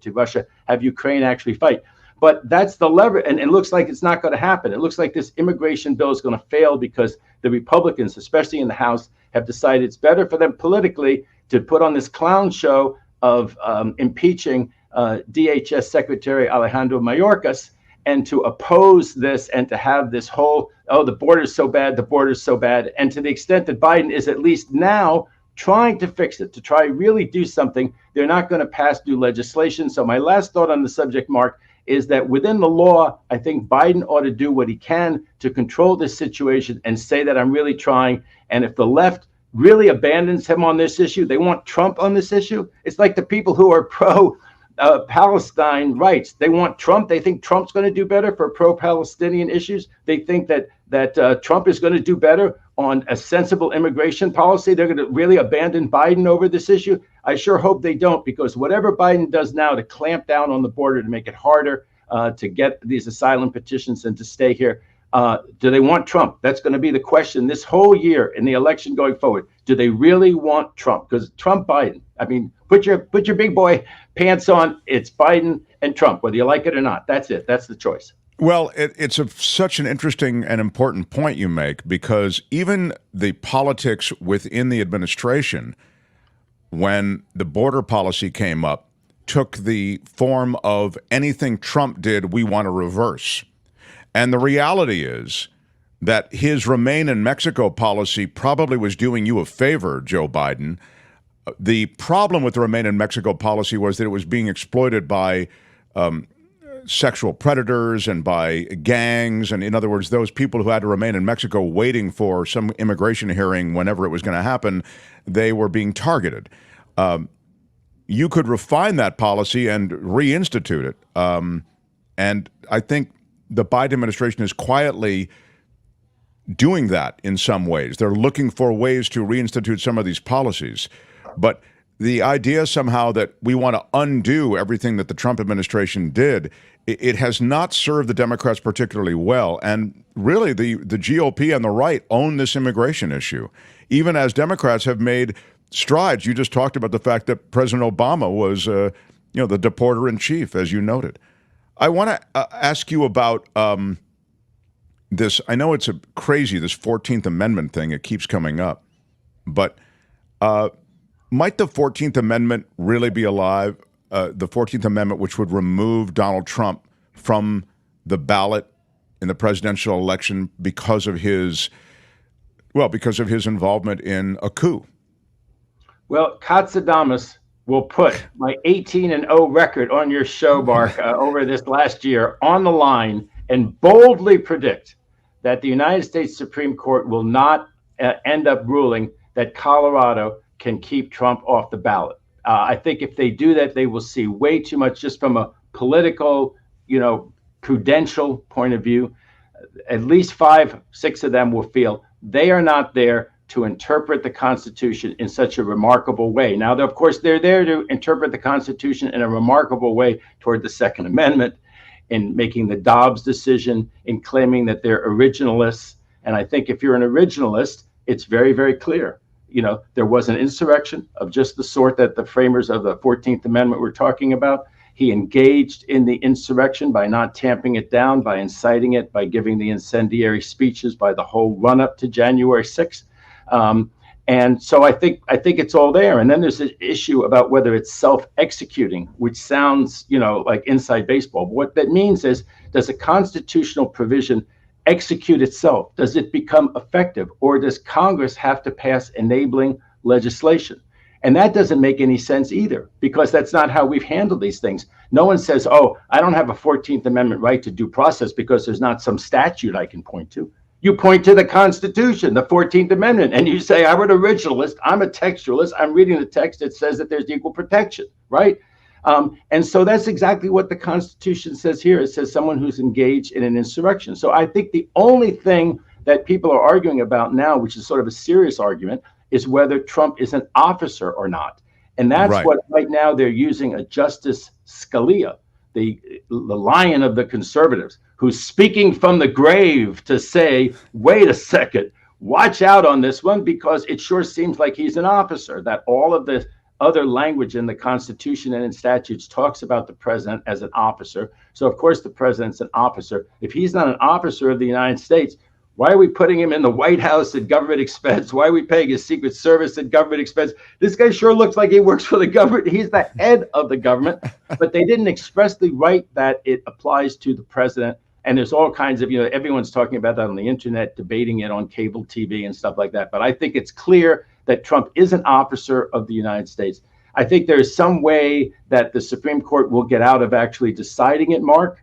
Russia, have Ukraine actually fight. But that's the lever, and it looks like it's not going to happen. It looks like this immigration bill is going to fail because the Republicans, especially in the House, have decided it's better for them politically to put on this clown show of impeaching DHS Secretary Alejandro Mayorkas and to oppose this and to have this whole, the border's so bad, the border's so bad. And to the extent that Biden is at least now trying to fix it, to try really do something, they're not going to pass new legislation. So my last thought on the subject, Mark, is that within the law, I think Biden ought to do what he can to control this situation and say that I'm really trying. And if the left really abandons him on this issue, they want Trump on this issue. It's like the people who are pro-Palestine rights. They want Trump. They think Trump's going to do better for pro-Palestinian issues. They think that Trump is going to do better on a sensible immigration policy. They're going to really abandon Biden over this issue. I sure hope they don't, because whatever Biden does now to clamp down on the border, to make it harder to get these asylum petitions and to stay here, do they want Trump? That's going to be the question this whole year in the election going forward. Do they really want Trump? Because Trump, Biden, I mean, put your big boy pants on. It's Biden and Trump, whether you like it or not. That's it. That's the choice. Well, it's such an interesting and important point you make, because even the politics within the administration, when the border policy came up, took the form of anything Trump did, we want to reverse. And the reality is that his Remain in Mexico policy probably was doing you a favor, Joe Biden. The problem with the Remain in Mexico policy was that it was being exploited by sexual predators and by gangs. And in other words, those people who had to remain in Mexico waiting for some immigration hearing whenever it was going to happen, they were being targeted. You could refine that policy and reinstitute it. And I think the Biden administration is quietly doing that in some ways. They're looking for ways to reinstitute some of these policies. But the idea somehow that we want to undo everything that the Trump administration did, it has not served the Democrats particularly well. And really, the GOP and the right own this immigration issue, even as Democrats have made strides. You just talked about the fact that President Obama was, the deporter in chief, as you noted. I want to ask you about this. I know it's crazy, this 14th Amendment thing. It keeps coming up. But might the 14th Amendment really be alive? The 14th Amendment, which would remove Donald Trump from the ballot in the presidential election because of his Well, because of his involvement in a coup. Well, Katz will put my 18-0 record on your show, Mark, over this last year on the line and boldly predict that the United States Supreme Court will not end up ruling that Colorado can keep Trump off the ballot. I think if they do that, they will see way too much just from a political, prudential point of view. At least 5, 6 of them will feel they are not there to interpret the Constitution in such a remarkable way. Now, of course, they're there to interpret the Constitution in a remarkable way toward the Second Amendment, in making the Dobbs decision, in claiming that they're originalists. And I think if you're an originalist, it's very, very clear. There was an insurrection of just the sort that the framers of the 14th Amendment were talking about. He engaged in the insurrection by not tamping it down, by inciting it, by giving the incendiary speeches, by the whole run-up to January 6th. And so I think it's all there. And then there's an issue about whether it's self-executing, which sounds, like inside baseball. But what that means is, does a constitutional provision execute itself? Does it become effective? Or does Congress have to pass enabling legislation? And that doesn't make any sense either, because that's not how we've handled these things. No one says, oh, I don't have a 14th Amendment right to due process because there's not some statute I can point to. You point to the Constitution, the 14th Amendment, and you say, I'm an originalist, I'm a textualist, I'm reading the text, it says that there's equal protection, right? And so that's exactly what the Constitution says here. It says someone who's engaged in an insurrection. So I think the only thing that people are arguing about now, which is sort of a serious argument, is whether Trump is an officer or not. And that's what right now they're using a Justice Scalia, the lion of the conservatives, who's speaking from the grave to say, wait a second, watch out on this one, because it sure seems like he's an officer, that all of the other language in the Constitution and in statutes talks about the president as an officer. So, of course, the president's an officer. If he's not an officer of the United States, why are we putting him in the White House at government expense? Why are we paying his Secret Service at government expense? This guy sure looks like he works for the government. He's the head of the government, but they didn't expressly write that it applies to the president. And there's all kinds of, everyone's talking about that on the internet, debating it on cable TV and stuff like that. But I think it's clear that Trump is an officer of the United States. I think there's some way that the Supreme Court will get out of actually deciding it, Mark.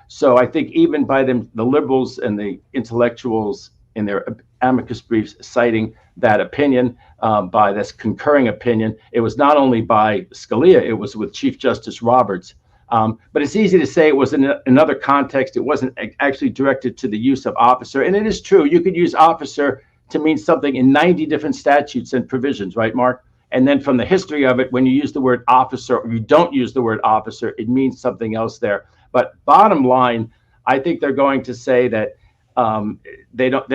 So I think even by the liberals and the intellectuals in their amicus briefs citing that opinion, by this concurring opinion, it was not only by Scalia, it was with Chief Justice Roberts. But it's easy to say it was in another context. It wasn't actually directed to the use of officer. And it is true, you could use officer to mean something in 90 different statutes and provisions, right, Mark? And then from the history of it, when you use the word officer or you don't use the word officer, it means something else there. But bottom line, I think they're going to say that they're not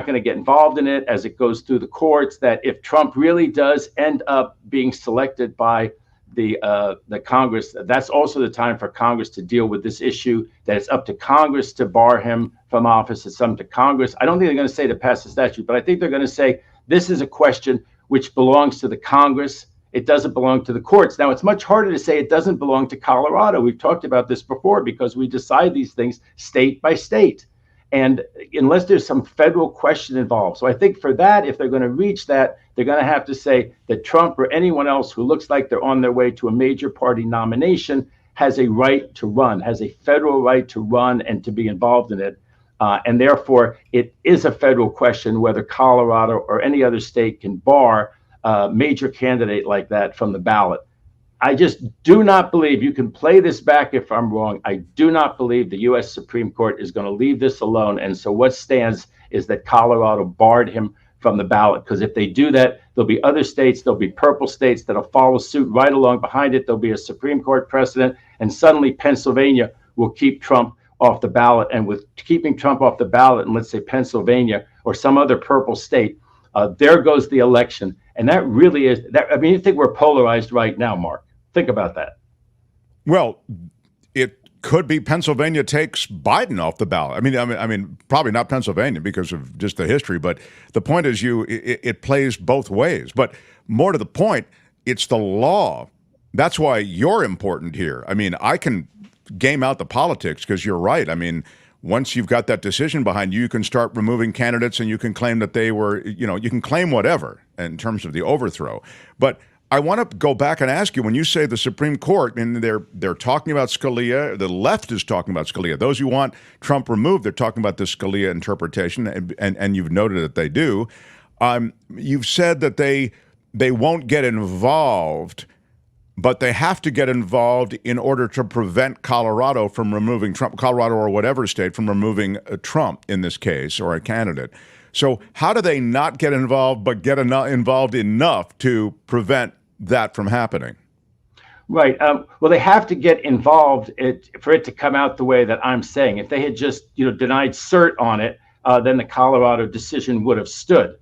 going to get involved in it as it goes through the courts, that if Trump really does end up being selected by the Congress, that's also the time for Congress to deal with this issue, that it's up to Congress to bar him from office. It's up to Congress. I don't think they're going to say to pass the statute, but I think they're going to say this is a question which belongs to the Congress. It doesn't belong to the courts. Now, it's much harder to say it doesn't belong to Colorado. We've talked about this before because we decide these things state by state. And unless there's some federal question involved. So I think for that, if they're going to reach that, they're going to have to say that Trump or anyone else who looks like they're on their way to a major party nomination has a right to run, has a federal right to run and to be involved in it. And therefore, it is a federal question whether Colorado or any other state can bar a major candidate like that from the ballot. I just do not believe, you can play this back if I'm wrong, I do not believe the U.S. Supreme Court is going to leave this alone. And so what stands is that Colorado barred him from the ballot, because if they do that, there'll be other states, there'll be purple states that'll follow suit right along behind it. There'll be a Supreme Court precedent, and suddenly Pennsylvania will keep Trump off the ballot. And with keeping Trump off the ballot in, let's say, Pennsylvania or some other purple state, there goes the election. And that really is, that. I mean, you think we're polarized right now, Mark? Think about that. Well, it could be Pennsylvania takes Biden off the ballot. I mean, probably not Pennsylvania because of just the history. But the point is, it plays both ways. But more to the point, it's the law. That's why you're important here. I mean, I can game out the politics because you're right. I mean, once you've got that decision behind you, you can start removing candidates and you can claim that they were, you can claim whatever in terms of the overthrow. But I want to go back and ask you, when you say the Supreme Court, and they're talking about Scalia, the left is talking about Scalia. Those who want Trump removed, they're talking about the Scalia interpretation, and you've noted that they do. You've said that they won't get involved, but they have to get involved in order to prevent Colorado from removing Trump, Colorado or whatever state from removing Trump in this case, or a candidate. So how do they not get involved, but get involved enough to prevent that from happening? Right. Well, they have to get involved for it to come out the way that I'm saying. If they had just, denied cert on it, then the Colorado decision would have stood.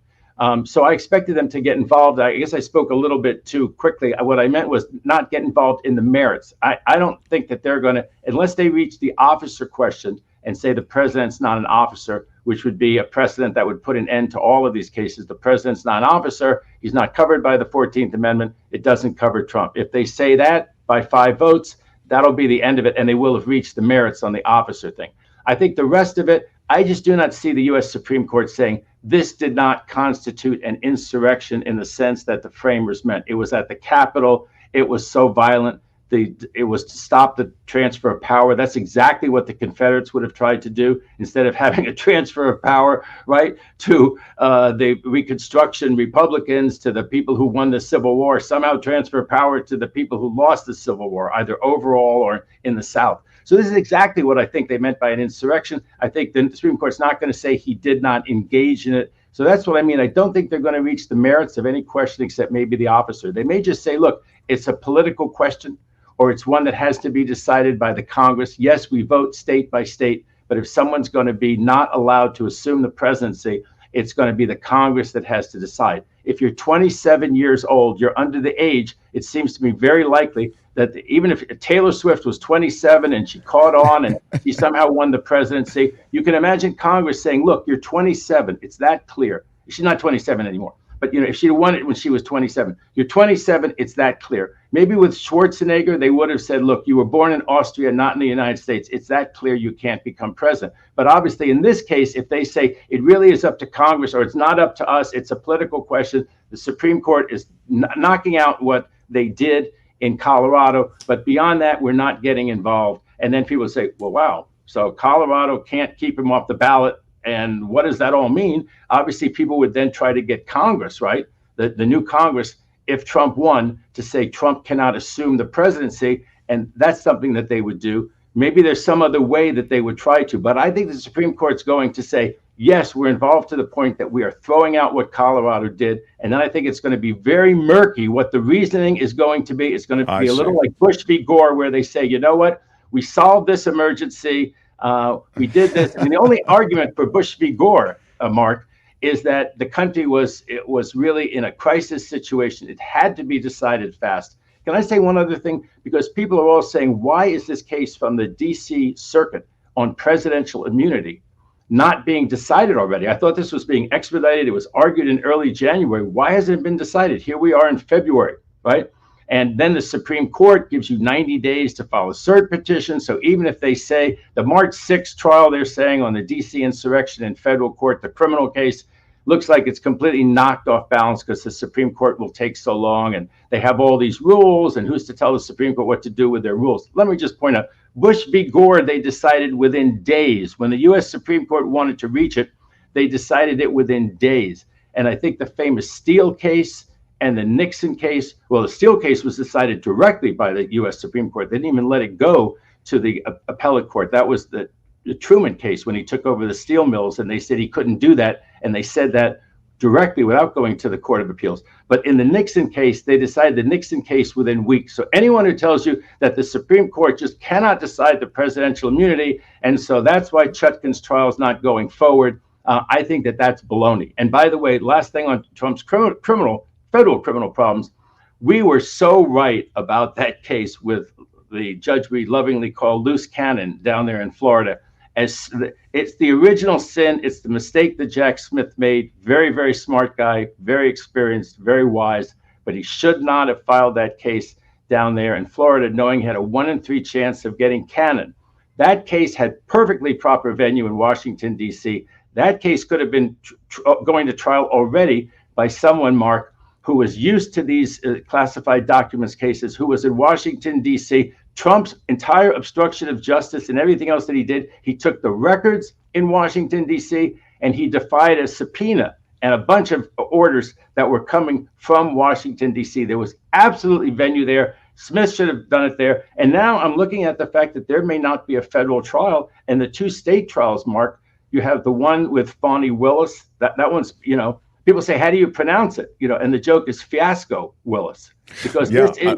So I expected them to get involved. I guess I spoke a little bit too quickly. What I meant was not get involved in the merits. I don't think that they're going to, unless they reach the officer question and say the president's not an officer, which would be a precedent that would put an end to all of these cases. The president's not an officer. He's not covered by the 14th Amendment. It doesn't cover Trump. If they say that by 5 votes, that'll be the end of it, and they will have reached the merits on the officer thing. I think the rest of it, I just do not see the U.S. Supreme Court saying this did not constitute an insurrection in the sense that the framers meant. It was at the Capitol. It was so violent. It was to stop the transfer of power. That's exactly what the Confederates would have tried to do instead of having a transfer of power, right, to the Reconstruction Republicans, to the people who won the Civil War, somehow transfer power to the people who lost the Civil War, either overall or in the South. So this is exactly what I think they meant by an insurrection. I think the Supreme Court's not going to say he did not engage in it. So that's what I mean. I don't think they're going to reach the merits of any question except maybe the officer. They may just say, look, it's a political question, or it's one that has to be decided by the Congress. Yes, we vote state by state, but if someone's going to be not allowed to assume the presidency, it's going to be the Congress that has to decide. If you're 27 years old, you're under the age, it seems to me very likely that even if Taylor Swift was 27 and she caught on and she somehow won the presidency, you can imagine Congress saying, look, you're 27. It's that clear. She's not 27 anymore. But if she won it when she was 27, you're 27, it's that clear. Maybe with Schwarzenegger, they would have said, look, you were born in Austria, not in the United States. It's that clear you can't become president. But obviously, in this case, if they say it really is up to Congress or it's not up to us, it's a political question, the Supreme Court is knocking out what they did in Colorado. But beyond that, we're not getting involved. And then people say, well, wow, so Colorado can't keep him off the ballot. And what does that all mean? Obviously, people would then try to get Congress, right? The new Congress, if Trump won, to say Trump cannot assume the presidency. And that's something that they would do. Maybe there's some other way that they would try to. But I think the Supreme Court's going to say, yes, we're involved to the point that we are throwing out what Colorado did. And then I think it's going to be very murky what the reasoning is going to be. It's going to be a little like Bush v. Gore, where they say, you know what? We solved this emergency. We did this. And the only argument for Bush v. Gore, Mark, is that the country was really in a crisis situation. It had to be decided fast. Can I say one other thing? Because people are all saying, why is this case from the D.C. Circuit on presidential immunity not being decided already? I thought this was being expedited. It was argued in early January. Why hasn't it been decided? Here we are in February, right? And then the Supreme Court gives you 90 days to file a cert petition. So even if they say the March 6th trial, they're saying on the D.C. insurrection in federal court, the criminal case, looks like it's completely knocked off balance because the Supreme Court will take so long and they have all these rules, and who's to tell the Supreme Court what to do with their rules? Let me just point out, Bush v. Gore, they decided within days. When the U.S. Supreme Court wanted to reach it, they decided it within days. And I think the famous Steele case and the Nixon case, well, the Steele case was decided directly by the U.S. Supreme Court. They didn't even let it go to the appellate court. That was the Truman case when he took over the steel mills, and they said he couldn't do that. And they said that directly without going to the Court of Appeals. But in the Nixon case, they decided the Nixon case within weeks. So anyone who tells you that the Supreme Court just cannot decide the presidential immunity, and so that's why Chutkan's trial is not going forward, I think that that's baloney. And by the way, last thing on Trump's federal criminal problems, we were so right about that case with the judge we lovingly call loose cannon down there in Florida. As it's the original sin, it's the mistake that Jack Smith made. Very, very smart guy, very experienced, very wise, but he should not have filed that case down there in Florida, knowing he had a 1 in 3 chance of getting cannon. That case had perfectly proper venue in Washington, D.C. That case could have been going to trial already by someone, Mark, who was used to these classified documents cases, who was in Washington, D.C. Trump's entire obstruction of justice and everything else that he did, he took the records in Washington, D.C., and he defied a subpoena and a bunch of orders that were coming from Washington, D.C. There was absolutely venue there. Smith should have done it there. And now I'm looking at the fact that there may not be a federal trial. And the two state trials, Mark, you have the one with Fani Willis. That one's, people say, how do you pronounce it? And the joke is Fiasco Willis, because this is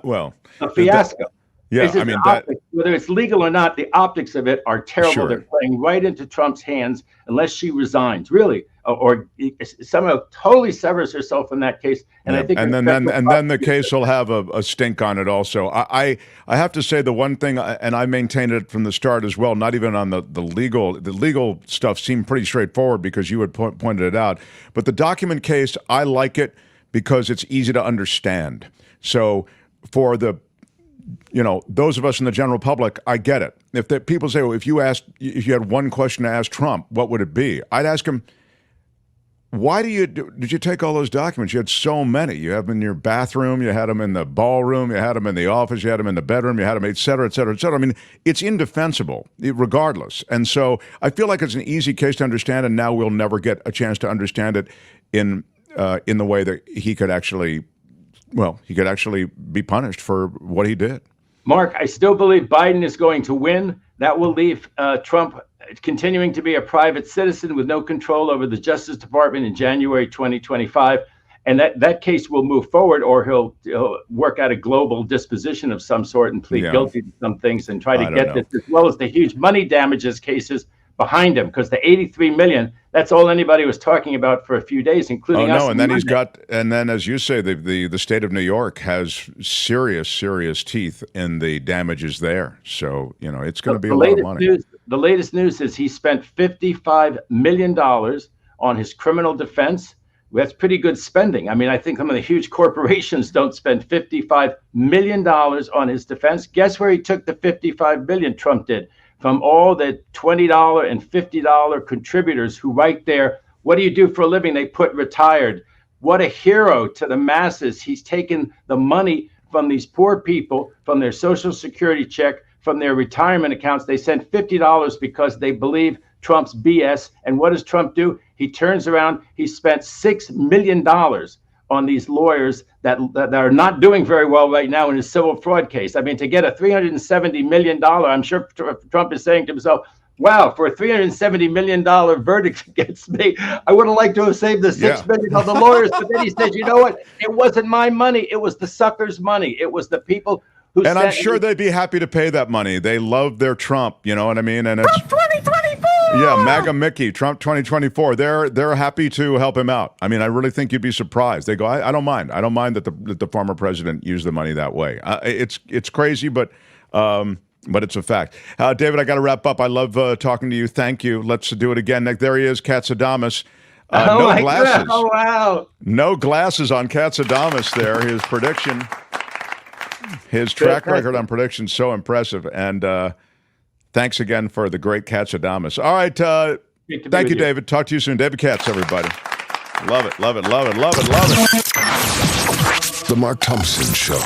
a fiasco. Whether it's legal or not, the optics of it are terrible. Sure. They're playing right into Trump's hands unless she resigns, really, or somehow totally severs herself from that case. And I think, and then the case will have a stink on it. Also, I have to say the one thing, and I maintained it from the start as well. Not even on the legal stuff seemed pretty straightforward because you had pointed it out. But the document case, I like it because it's easy to understand. So for those of us in the general public, I get it. If people say, well, if you had one question to ask Trump, what would it be? I'd ask him, why did you take all those documents? You had so many. You have them in your bathroom, you had them in the ballroom, you had them in the office, you had them in the bedroom, you had them, et cetera, et cetera, et cetera. I mean, it's indefensible regardless. And so I feel like it's an easy case to understand, and now we'll never get a chance to understand it in the way that he could actually be punished for what he did. Mark, I still believe Biden is going to win. That will leave Trump continuing to be a private citizen with no control over the Justice Department in January 2025. And that case will move forward, or he'll work out a global disposition of some sort and plead guilty to some things and try to get this, as well as the huge money damages cases behind him, because the $83 million, that's all anybody was talking about for a few days, including us. And then as you say, the state of New York has serious teeth in the damages there. So, it's going to be a lot of money. The latest news is he spent $55 million on his criminal defense. That's pretty good spending. I mean, I think some of the huge corporations don't spend $55 million on his defense. Guess where he took the $55 million, Trump did? From all the $20 and $50 contributors who right there, what do you do for a living? They put retired. What a hero to the masses. He's taken the money from these poor people, from their Social Security check, from their retirement accounts. They sent $50 because they believe Trump's BS. And what does Trump do? He turns around. He spent $6 million on these lawyers that are not doing very well right now in his civil fraud case. I mean, to get a $370 million, I'm sure Trump is saying to himself, wow, for a $370 million verdict against me, I would have liked to have saved the $6 million of the lawyers. But then he said, you know what? It wasn't my money. It was the suckers' money. It was the people who And I'm sure they'd be happy to pay that money. They love their Trump, you know what I mean? And it's Trump 2024! Yeah, MAGA Mickey, Trump 2024. They're happy to help him out. I mean, I really think you'd be surprised. They go, I don't mind. I don't mind that the former president used the money that way. It's crazy, but it's a fact. David, I got to wrap up. I love talking to you. Thank you. Let's do it again. Nick, there he is, Katz no glasses. God. Oh, wow. No glasses on Katz there. His prediction, his track record on prediction, so impressive. And thanks again for the great Katz. All right. Thank you, David. Talk to you soon. David Katz, everybody. Love it. The Mark Thompson Show.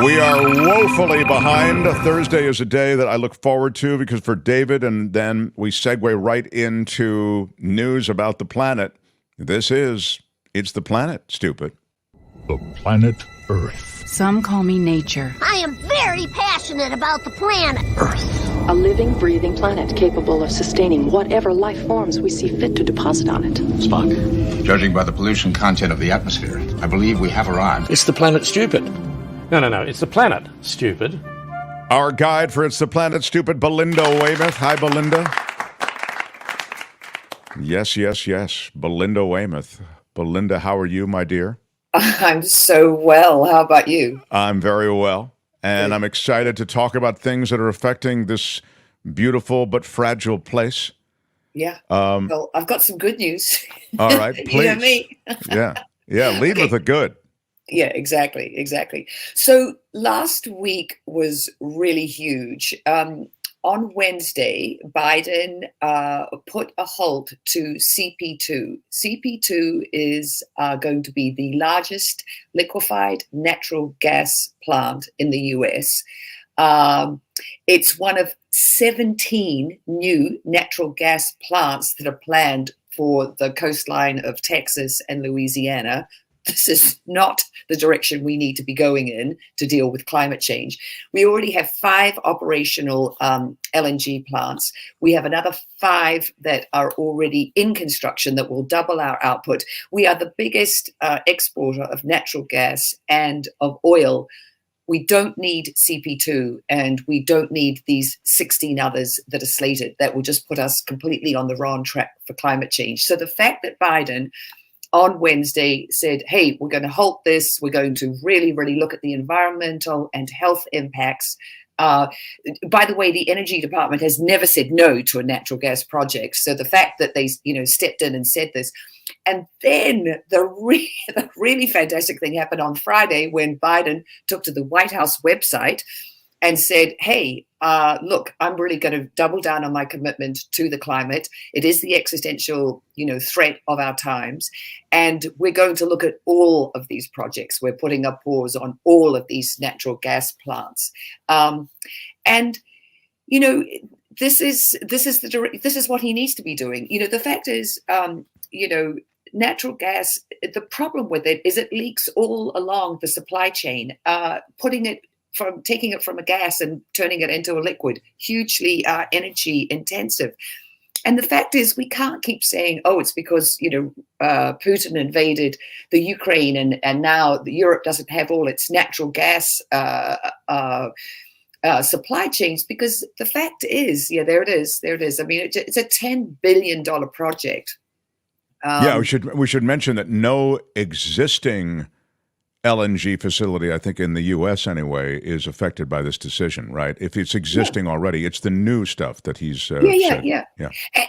We are woefully behind. Thursday is a day that I look forward to because for David, and then we segue right into news about the planet. It's the planet, stupid. The planet Earth. Some call me nature. I am very passionate about the planet Earth. A living, breathing planet capable of sustaining whatever life forms we see fit to deposit on it. Spock, judging by the pollution content of the atmosphere, I believe we have arrived. It's the planet stupid. No. It's the planet, stupid. Our guide for It's the Planet Stupid, Belinda Waymouth. Hi, Belinda. Yes. Belinda Waymouth. Belinda, how are you, my dear? I'm so well. How about you? I'm very well. And I'm excited to talk about things that are affecting this beautiful but fragile place. Yeah. Well, I've got some good news. All right, please. You know me. Yeah. Lead with the good. Yeah, exactly. So last week was really huge. On Wednesday, Biden put a halt to CP2. CP2 is going to be the largest liquefied natural gas plant in the US. It's one of 17 new natural gas plants that are planned for the coastline of Texas and Louisiana. This is not the direction we need to be going in to deal with climate change. We already have 5 operational LNG plants. We have another 5 that are already in construction that will double our output. We are the biggest exporter of natural gas and of oil. We don't need CP2, and we don't need these 16 others that are slated. That will just put us completely on the wrong track for climate change. So the fact that Biden on Wednesday said, hey, we're going to halt this. We're going to really, really look at the environmental and health impacts. By the way, the Energy Department has never said no to a natural gas project. So the fact that they, stepped in and said this. And then the really fantastic thing happened on Friday when Biden took to the White House website and said, hey, look, I'm really going to double down on my commitment to the climate. It is the existential, threat of our times. And we're going to look at all of these projects. We're putting a pause on all of these natural gas plants. And this is what he needs to be doing. The fact is, natural gas, the problem with it is it leaks all along the supply chain, taking it from a gas and turning it into a liquid, hugely energy intensive. And the fact is, we can't keep saying, oh, it's because, Putin invaded the Ukraine and now Europe doesn't have all its natural gas supply chains, because the fact is, there it is. I mean, it's a $10 billion project. We should mention that no existing LNG facility, I think in the U.S. anyway, is affected by this decision, right? If it's existing already, it's the new stuff that he's said. Yeah.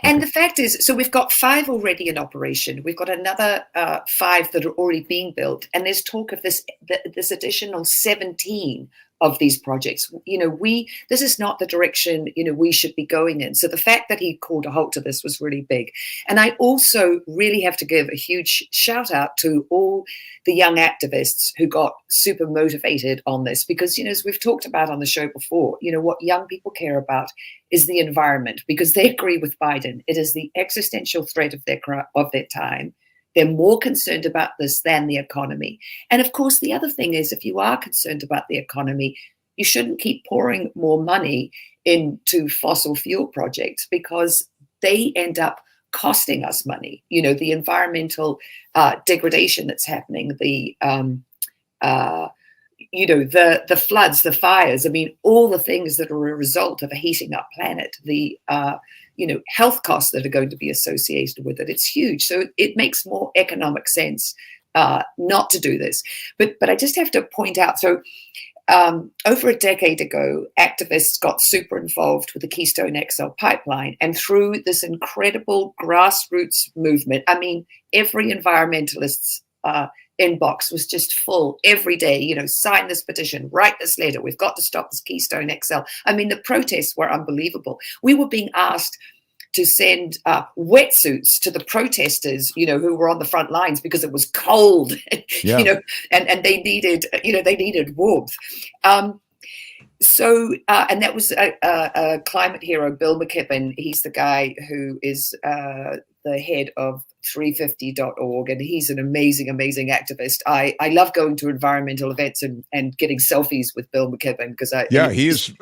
And the fact is, so we've got 5 already in operation. We've got another 5 that are already being built, and there's talk of this additional 17 of these projects. This is not the direction we should be going in. So the fact that he called a halt to this was really big. And I also really have to give a huge shout out to all the young activists who got super motivated on this, because as we've talked about on the show before, what young people care about is the environment, because they agree with Biden. It is the existential threat of their time. They're more concerned about this than the economy. And of course, the other thing is, if you are concerned about the economy, you shouldn't keep pouring more money into fossil fuel projects, because they end up costing us money. The environmental degradation that's happening, the floods, the fires, I mean, all the things that are a result of a heating up planet, the health costs that are going to be associated with it. It's huge. So it makes more economic sense not to do this. But I just have to point out, so over a decade ago, activists got super involved with the Keystone XL pipeline. And through this incredible grassroots movement, I mean, every environmentalist's inbox was just full every day, sign this petition, write this letter, we've got to stop this Keystone XL. I mean, the protests were unbelievable. We were being asked to send wetsuits to the protesters, who were on the front lines because it was cold, and they needed warmth. So that was a climate hero, Bill McKibben. He's the guy who is the head of 350.org, and he's an amazing activist. I love going to environmental events and getting selfies with Bill McKibben, because he's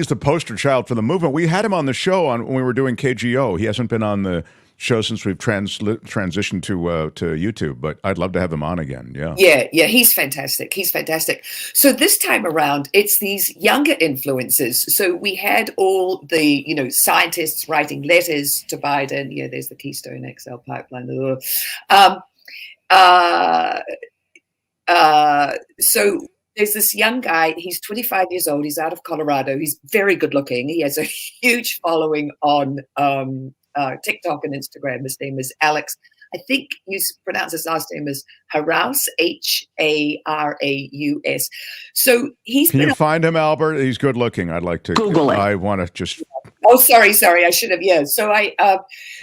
the poster child for the movement. We had him on the show when we were doing KGO. He hasn't been on the show since we've transitioned to YouTube, but I'd love to have him on again. Yeah, he's fantastic. So this time around, it's these younger influencers. So we had all the scientists writing letters to Biden. There's the Keystone XL pipeline. So there's this young guy. He's 25 years old. He's out of Colorado. He's very good looking. He has a huge following on TikTok and Instagram. His name is Alex I think you pronounce his last name as Haraus, Haraus. So Can you find him, Albert? He's good looking. I'd like to Google it. I want to just. Oh, sorry. I should have. Yeah. So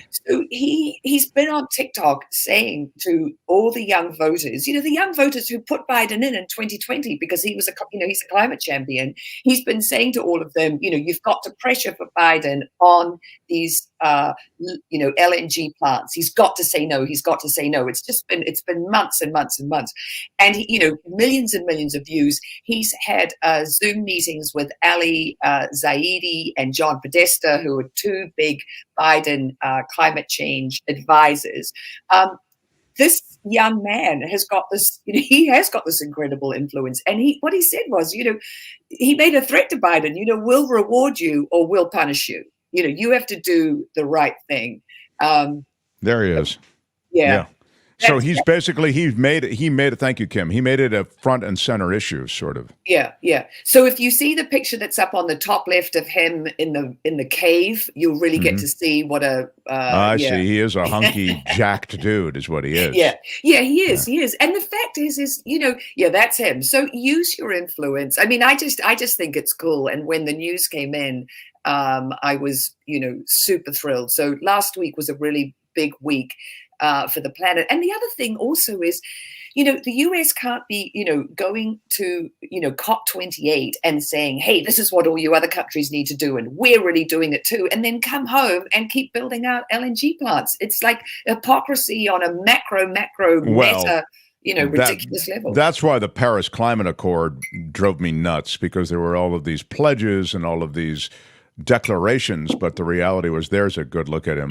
so he's been on TikTok saying to all the young voters, the young voters who put Biden in 2020 because he's a climate champion. He's been saying to all of them, you've got to pressure for Biden on these, LNG plants. He's got to say no. He's got to say no. It's been months and months and months, and millions and millions of views. He's had Zoom meetings with Ali Zaidi and John Podesta, who are two big Biden climate change advisors. This young man has got this, he has got this incredible influence. And what he said was, he made a threat to Biden, we'll reward you or we'll punish you. You have to do the right thing. There he is. Yeah. So he made it. Thank you, Kim. He made it a front and center issue, sort of. Yeah. So if you see the picture that's up on the top left of him in the cave, you'll really get to see what I see. He is a hunky, jacked dude, is what he is. Yeah, he is. He is. And the fact is, that's him. So use your influence. I mean, I just think it's cool. And when the news came in, I was, super thrilled. So last week was a really big week for the planet. And the other thing also is, the US can't be, going to, COP28 and saying, hey, this is what all you other countries need to do. And we're really doing it too. And then come home and keep building out LNG plants. It's like hypocrisy on a macro meta, ridiculous level. That's why the Paris Climate Accord drove me nuts, because there were all of these pledges and all of these declarations, but the reality was, there's a good look at him.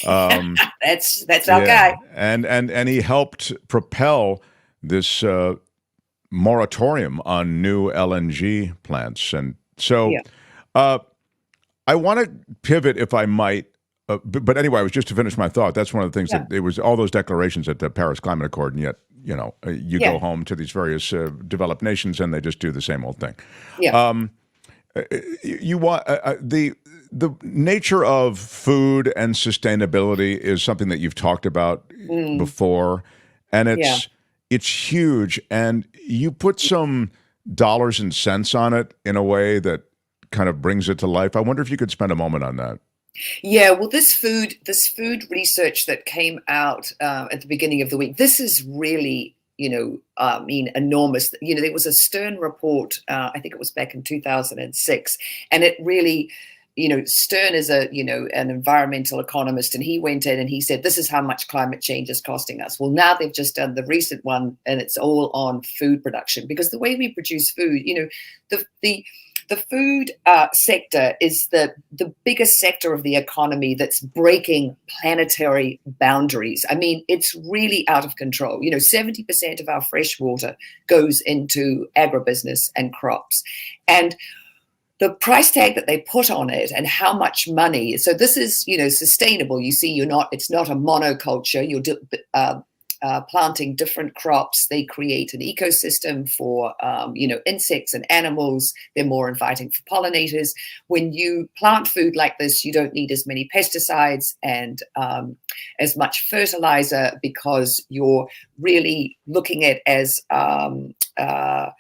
That's our guy. And he helped propel this moratorium on new LNG plants. And so I want to pivot, if I might. But anyway, I was just to finish my thought. That's one of the things that it was all those declarations at the Paris Climate Accord, and yet, you go home to these various developed nations and they just do the same old thing. Yeah. You want the nature of food and sustainability is something that you've talked about before, and it's huge. And you put some dollars and cents on it in a way that kind of brings it to life. I wonder if you could spend a moment on that. Yeah, well, this food research that came out at the beginning of the week, this is really, enormous. There was a Stern report, I think it was back in 2006, and it really, Stern is an environmental economist, and he went in and he said, this is how much climate change is costing us. Well, now they've just done the recent one, and it's all on food production, because the way we produce food, the food sector is the biggest sector of the economy that's breaking planetary boundaries. I mean, it's really out of control. 70% of our fresh water goes into agribusiness and crops. And the price tag that they put on it and how much money. So this is, sustainable. You see, it's not a monoculture. You're planting different crops. They create an ecosystem for, insects and animals. They're more inviting for pollinators. When you plant food like this, you don't need as many pesticides and as much fertilizer, because you're really looking at as a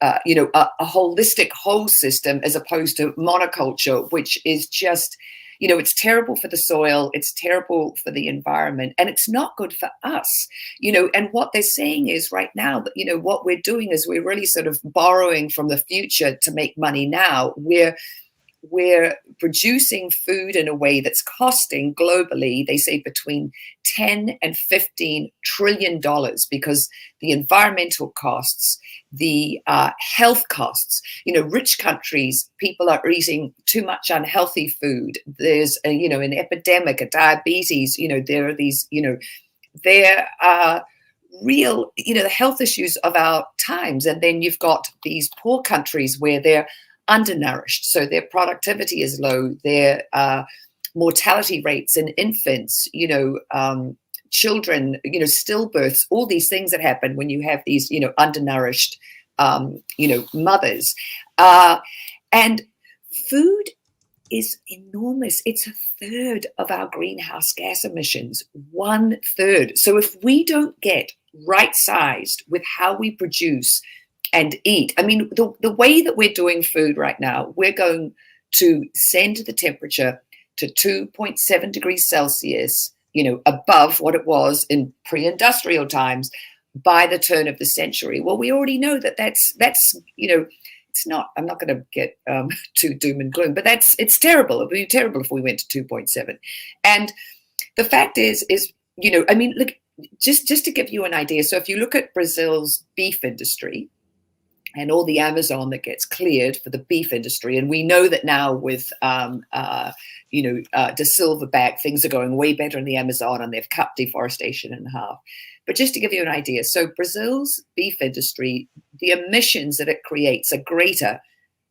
holistic whole system, as opposed to monoculture, which is just, it's terrible for the soil, it's terrible for the environment, and it's not good for us, and what they're saying is right now that, what we're doing is we're really sort of borrowing from the future to make money now. We're producing food in a way that's costing globally, they say, between 10 and 15 trillion dollars, because the environmental costs, the health costs, rich countries, people are eating too much unhealthy food. There's an epidemic of diabetes. There are these, there are real, the health issues of our times. And then you've got these poor countries where they're undernourished, so their productivity is low, their mortality rates in infants, children, stillbirths, all these things that happen when you have these, undernourished, mothers. And food is enormous. It's a third of our greenhouse gas emissions, 1/3. So if we don't get right-sized with how we produce and eat, I mean, the way that we're doing food right now, we're going to send the temperature to 2.7 degrees Celsius, above what it was in pre-industrial times by the turn of the century. Well, we already know that's it's not, I'm not going to get too doom and gloom, but it's terrible. It would be terrible if we went to 2.7. And the fact is, I mean, look, just to give you an idea. So if you look at Brazil's beef industry and all the Amazon that gets cleared for the beef industry, and we know that now with, the silverback, things are going way better in the Amazon, and they've cut deforestation in half. But just to give you an idea, so Brazil's beef industry, the emissions that it creates are greater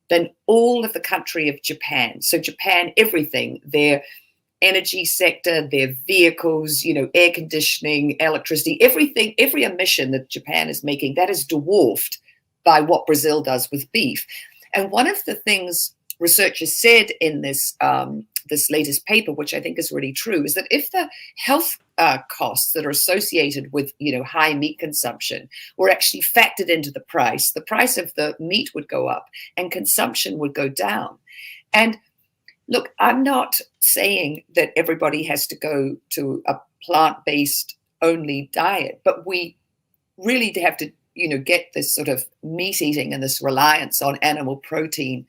than all of the country of Japan. So Japan, everything, their energy sector, their vehicles, air conditioning, electricity, everything, every emission that Japan is making, that is dwarfed by what Brazil does with beef. And one of the things researchers said in this this latest paper, which I think is really true, is that if the health costs that are associated with high meat consumption were actually factored into the price of the meat would go up and consumption would go down. And look, I'm not saying that everybody has to go to a plant-based only diet, but we really have to get this sort of meat eating and this reliance on animal protein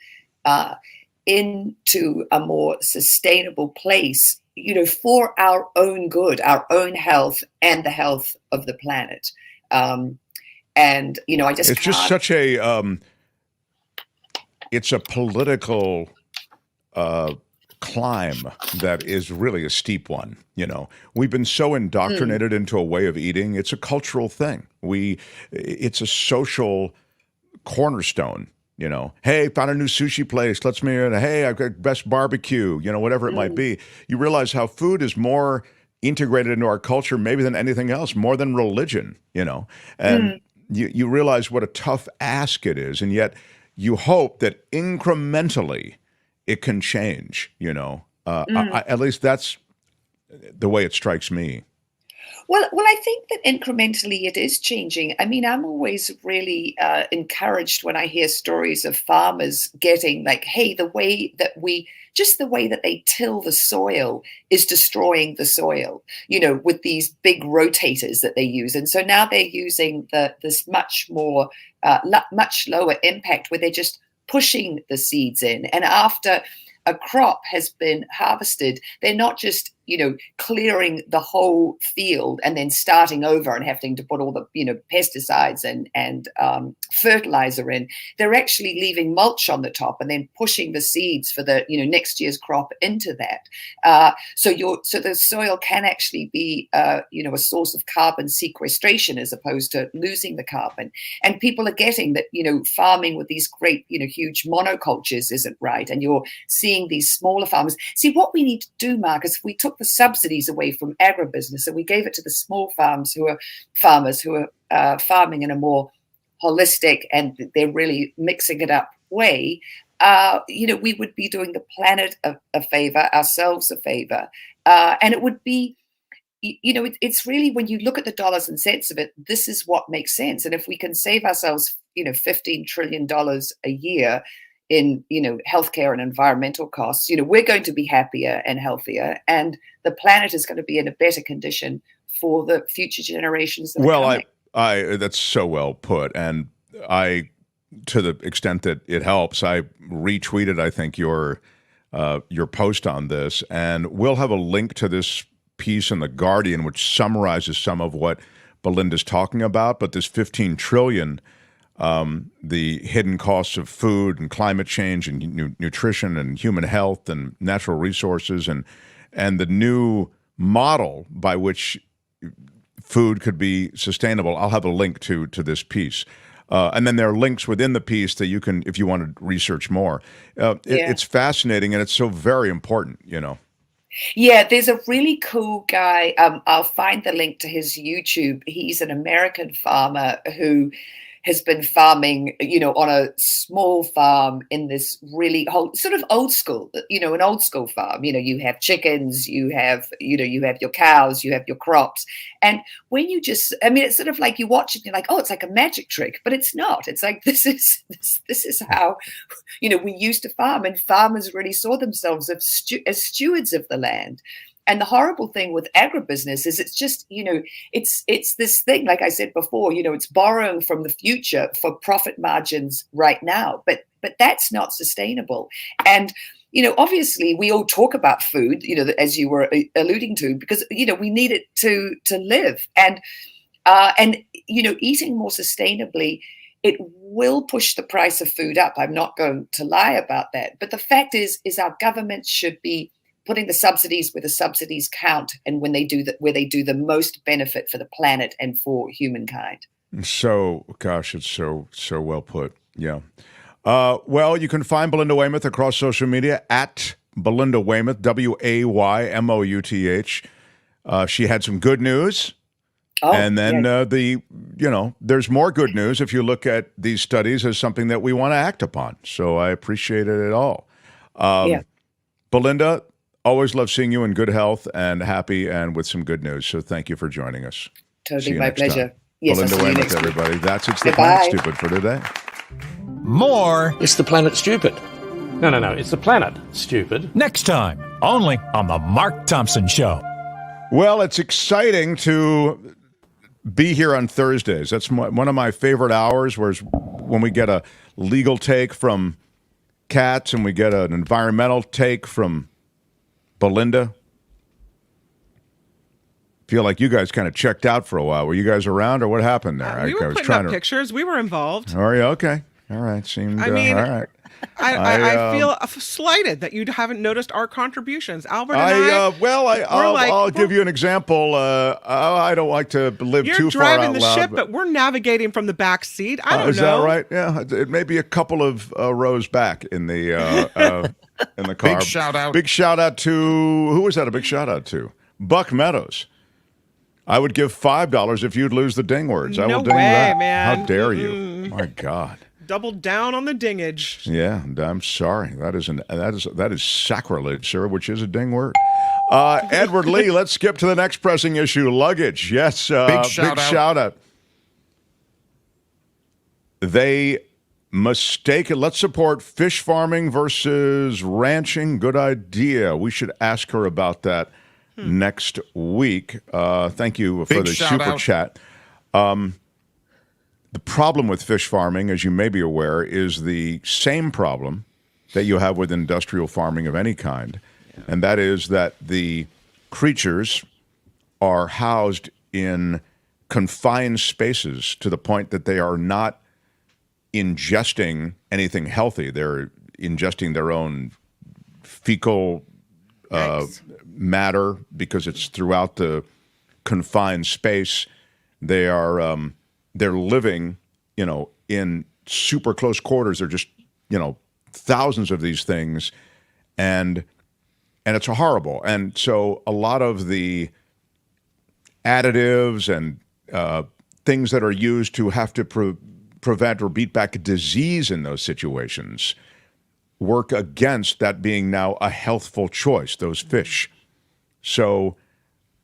into a more sustainable place, for our own good, our own health, and the health of the planet. I just it's just such a it's a political climb that is really a steep one. We've been so indoctrinated into a way of eating. It's a cultural thing. It's a social cornerstone. Hey, found a new sushi place. Let's meet. Hey, I've got best barbecue. Whatever it might be. You realize how food is more integrated into our culture, maybe than anything else, more than religion. And you realize what a tough ask it is, and yet you hope that incrementally it can change. At least that's the way it strikes me. Well, I think that incrementally it is changing. I mean, I'm always really encouraged when I hear stories of farmers getting like, hey, the way that they till the soil is destroying the soil, with these big rotators that they use. And so now they're using this much more, much lower impact where they're just pushing the seeds in. And after a crop has been harvested, they're not just clearing the whole field and then starting over and having to put all the pesticides and fertilizer in. They're actually leaving mulch on the top and then pushing the seeds for the next year's crop into that. So the soil can actually be a source of carbon sequestration as opposed to losing the carbon. And people are getting that farming with these great huge monocultures isn't right, and you're seeing these smaller farmers. See, what we need to do, Mark, is if we took the subsidies away from agribusiness and we gave it to the small farmers who are farming in a more holistic and they're really mixing it up way, we would be doing the planet a favor, ourselves a favor, and it would be, it's really, when you look at the dollars and cents of it, this is what makes sense. And if we can save ourselves, $15 trillion a year in healthcare and environmental costs, we're going to be happier and healthier, and the planet is going to be in a better condition for the future generations that are coming. I that's so well put, and I, to the extent that it helps, I retweeted, I think, your post on this, and we'll have a link to this piece in The Guardian which summarizes some of what Belinda's talking about. But this 15 trillion, the hidden costs of food and climate change and nutrition and human health and natural resources, and the new model by which food could be sustainable. I'll have a link to this piece. And then there are links within the piece that you can, if you want to research more. It's fascinating, and it's so very important, Yeah, there's a really cool guy. I'll find the link to his YouTube. He's an American farmer who has been farming, on a small farm in this really sort of old school, an old school farm. You have chickens, you have your cows, you have your crops. And when you it's sort of like you watch it, and you're like, oh, it's like a magic trick, but it's not. It's like, this is how, we used to farm, and farmers really saw themselves as stewards of the land. And the horrible thing with agribusiness is it's just, it's this thing, like I said before, it's borrowing from the future for profit margins right now. But that's not sustainable. And, obviously we all talk about food, as you were alluding to, because, we need it to live. And eating more sustainably, it will push the price of food up. I'm not going to lie about that. But the fact is our government should be putting the subsidies where the subsidies count, and when they do that, where they do the most benefit for the planet and for humankind. So, gosh, it's so well put. Yeah. Well, you can find Belinda Waymouth across social media at Belinda Waymouth, Waymouth. She had some good news. Oh, and then there's more good news if you look at these studies as something that we want to act upon. So I appreciate it all. Belinda, always love seeing you in good health and happy and with some good news. So thank you for joining us. Totally my pleasure. Yes, Belinda Waymouth, everybody. That's It's the Planet Stupid for today. More. It's the Planet Stupid. No. It's the Planet Stupid. Next time, only on The Mark Thompson Show. Well, it's exciting to be here on Thursdays. That's one of my favorite hours, when we get a legal take from Katz and we get an environmental take from Belinda. Feel like you guys kind of checked out for a while. Were you guys around, or what happened there? We were putting up pictures. We were involved. Are you okay? All right. Seemed. All right. I feel slighted that you haven't noticed our contributions, Albert and I'll give you an example. I don't like to live too far out loud. You're driving the ship, but we're navigating from the back seat. I don't know. Is that right? Yeah, it may be a couple of rows back in the in the car. Big shout out to who was that? A big shout out to Buck Meadows. I would give $5 if you'd lose the ding words. I will ding that. Man. How dare you? My God. Double down on the dingage. Yeah, I'm sorry. That is sacrilege, sir, which is a ding word. Edward Lee, let's skip to the next pressing issue. Luggage. Yes, big shout out. They mistake it. Let's support fish farming versus ranching. Good idea. We should ask her about that next week. Thank you for the super chat. The problem with fish farming, as you may be aware, is the same problem that you have with industrial farming of any kind, and that is that the creatures are housed in confined spaces to the point that they are not ingesting anything healthy. They're ingesting their own fecal matter because it's throughout the confined space. They are they're living, in super close quarters. They're just, thousands of these things, and it's horrible. And so a lot of the additives and things that are used to have to prevent or beat back disease in those situations work against that being now a healthful choice, those fish. So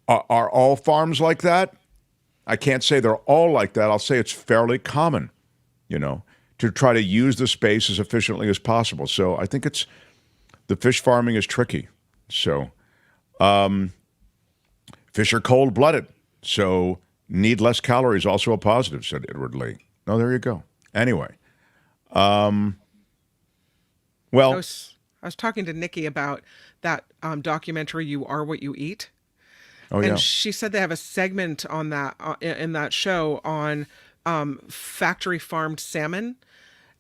are all farms like that? I can't say they're all like that. I'll say it's fairly common, to try to use the space as efficiently as possible. So I think the fish farming is tricky. So fish are cold-blooded, so need less calories, also a positive, said Edward Lee. Oh, there you go. Anyway. I was talking to Nikki about that documentary, You Are What You Eat. Oh, yeah. And she said they have a segment on that in that show on factory farmed salmon.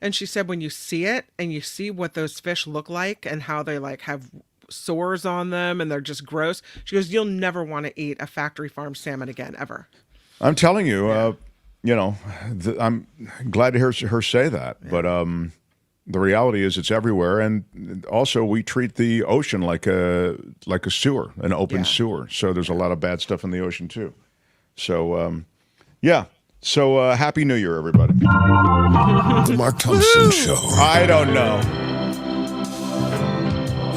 And she said when you see it and you see what those fish look like and how they have sores on them and they're just gross, she goes, you'll never want to eat a factory farmed salmon again, ever. I'm telling you, I'm glad to hear her say that. Yeah. But the reality is it's everywhere. And also we treat the ocean like a sewer, an open sewer. So there's a lot of bad stuff in the ocean too. So, So Happy New Year, everybody. The Mark Thompson Show. I don't know.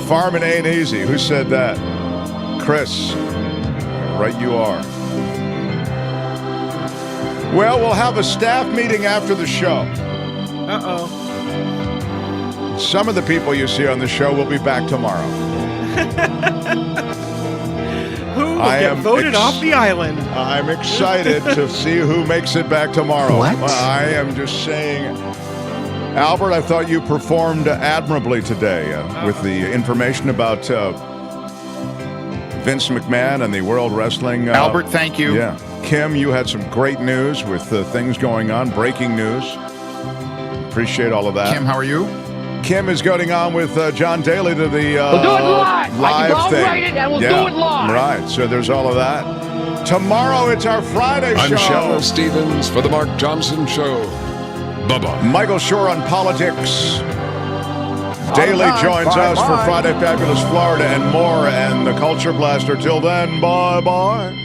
Farming ain't easy. Who said that? Chris. Right you are. Well, we'll have a staff meeting after the show. Uh-oh. Some of the people you see on the show will be back tomorrow. Who will get voted off the island? I'm excited to see who makes it back tomorrow. What? I am just saying. Albert, I thought you performed admirably today with the information about Vince McMahon and the World Wrestling. Albert, thank you. Yeah. Kim, you had some great news with things going on, breaking news. Appreciate all of that. Kim, how are you? Kim is going on with John Daly to the We'll do it live. live thing. Write it and we'll do it live. Right, so there's all of that. Tomorrow it's our Friday show. I'm Shallow Stevens for the Mark Thompson Show. Bye-bye. Michael Shore on politics. Daly joins us for Friday Fabulous Florida and more, and the Culture Blaster. Till then, bye-bye.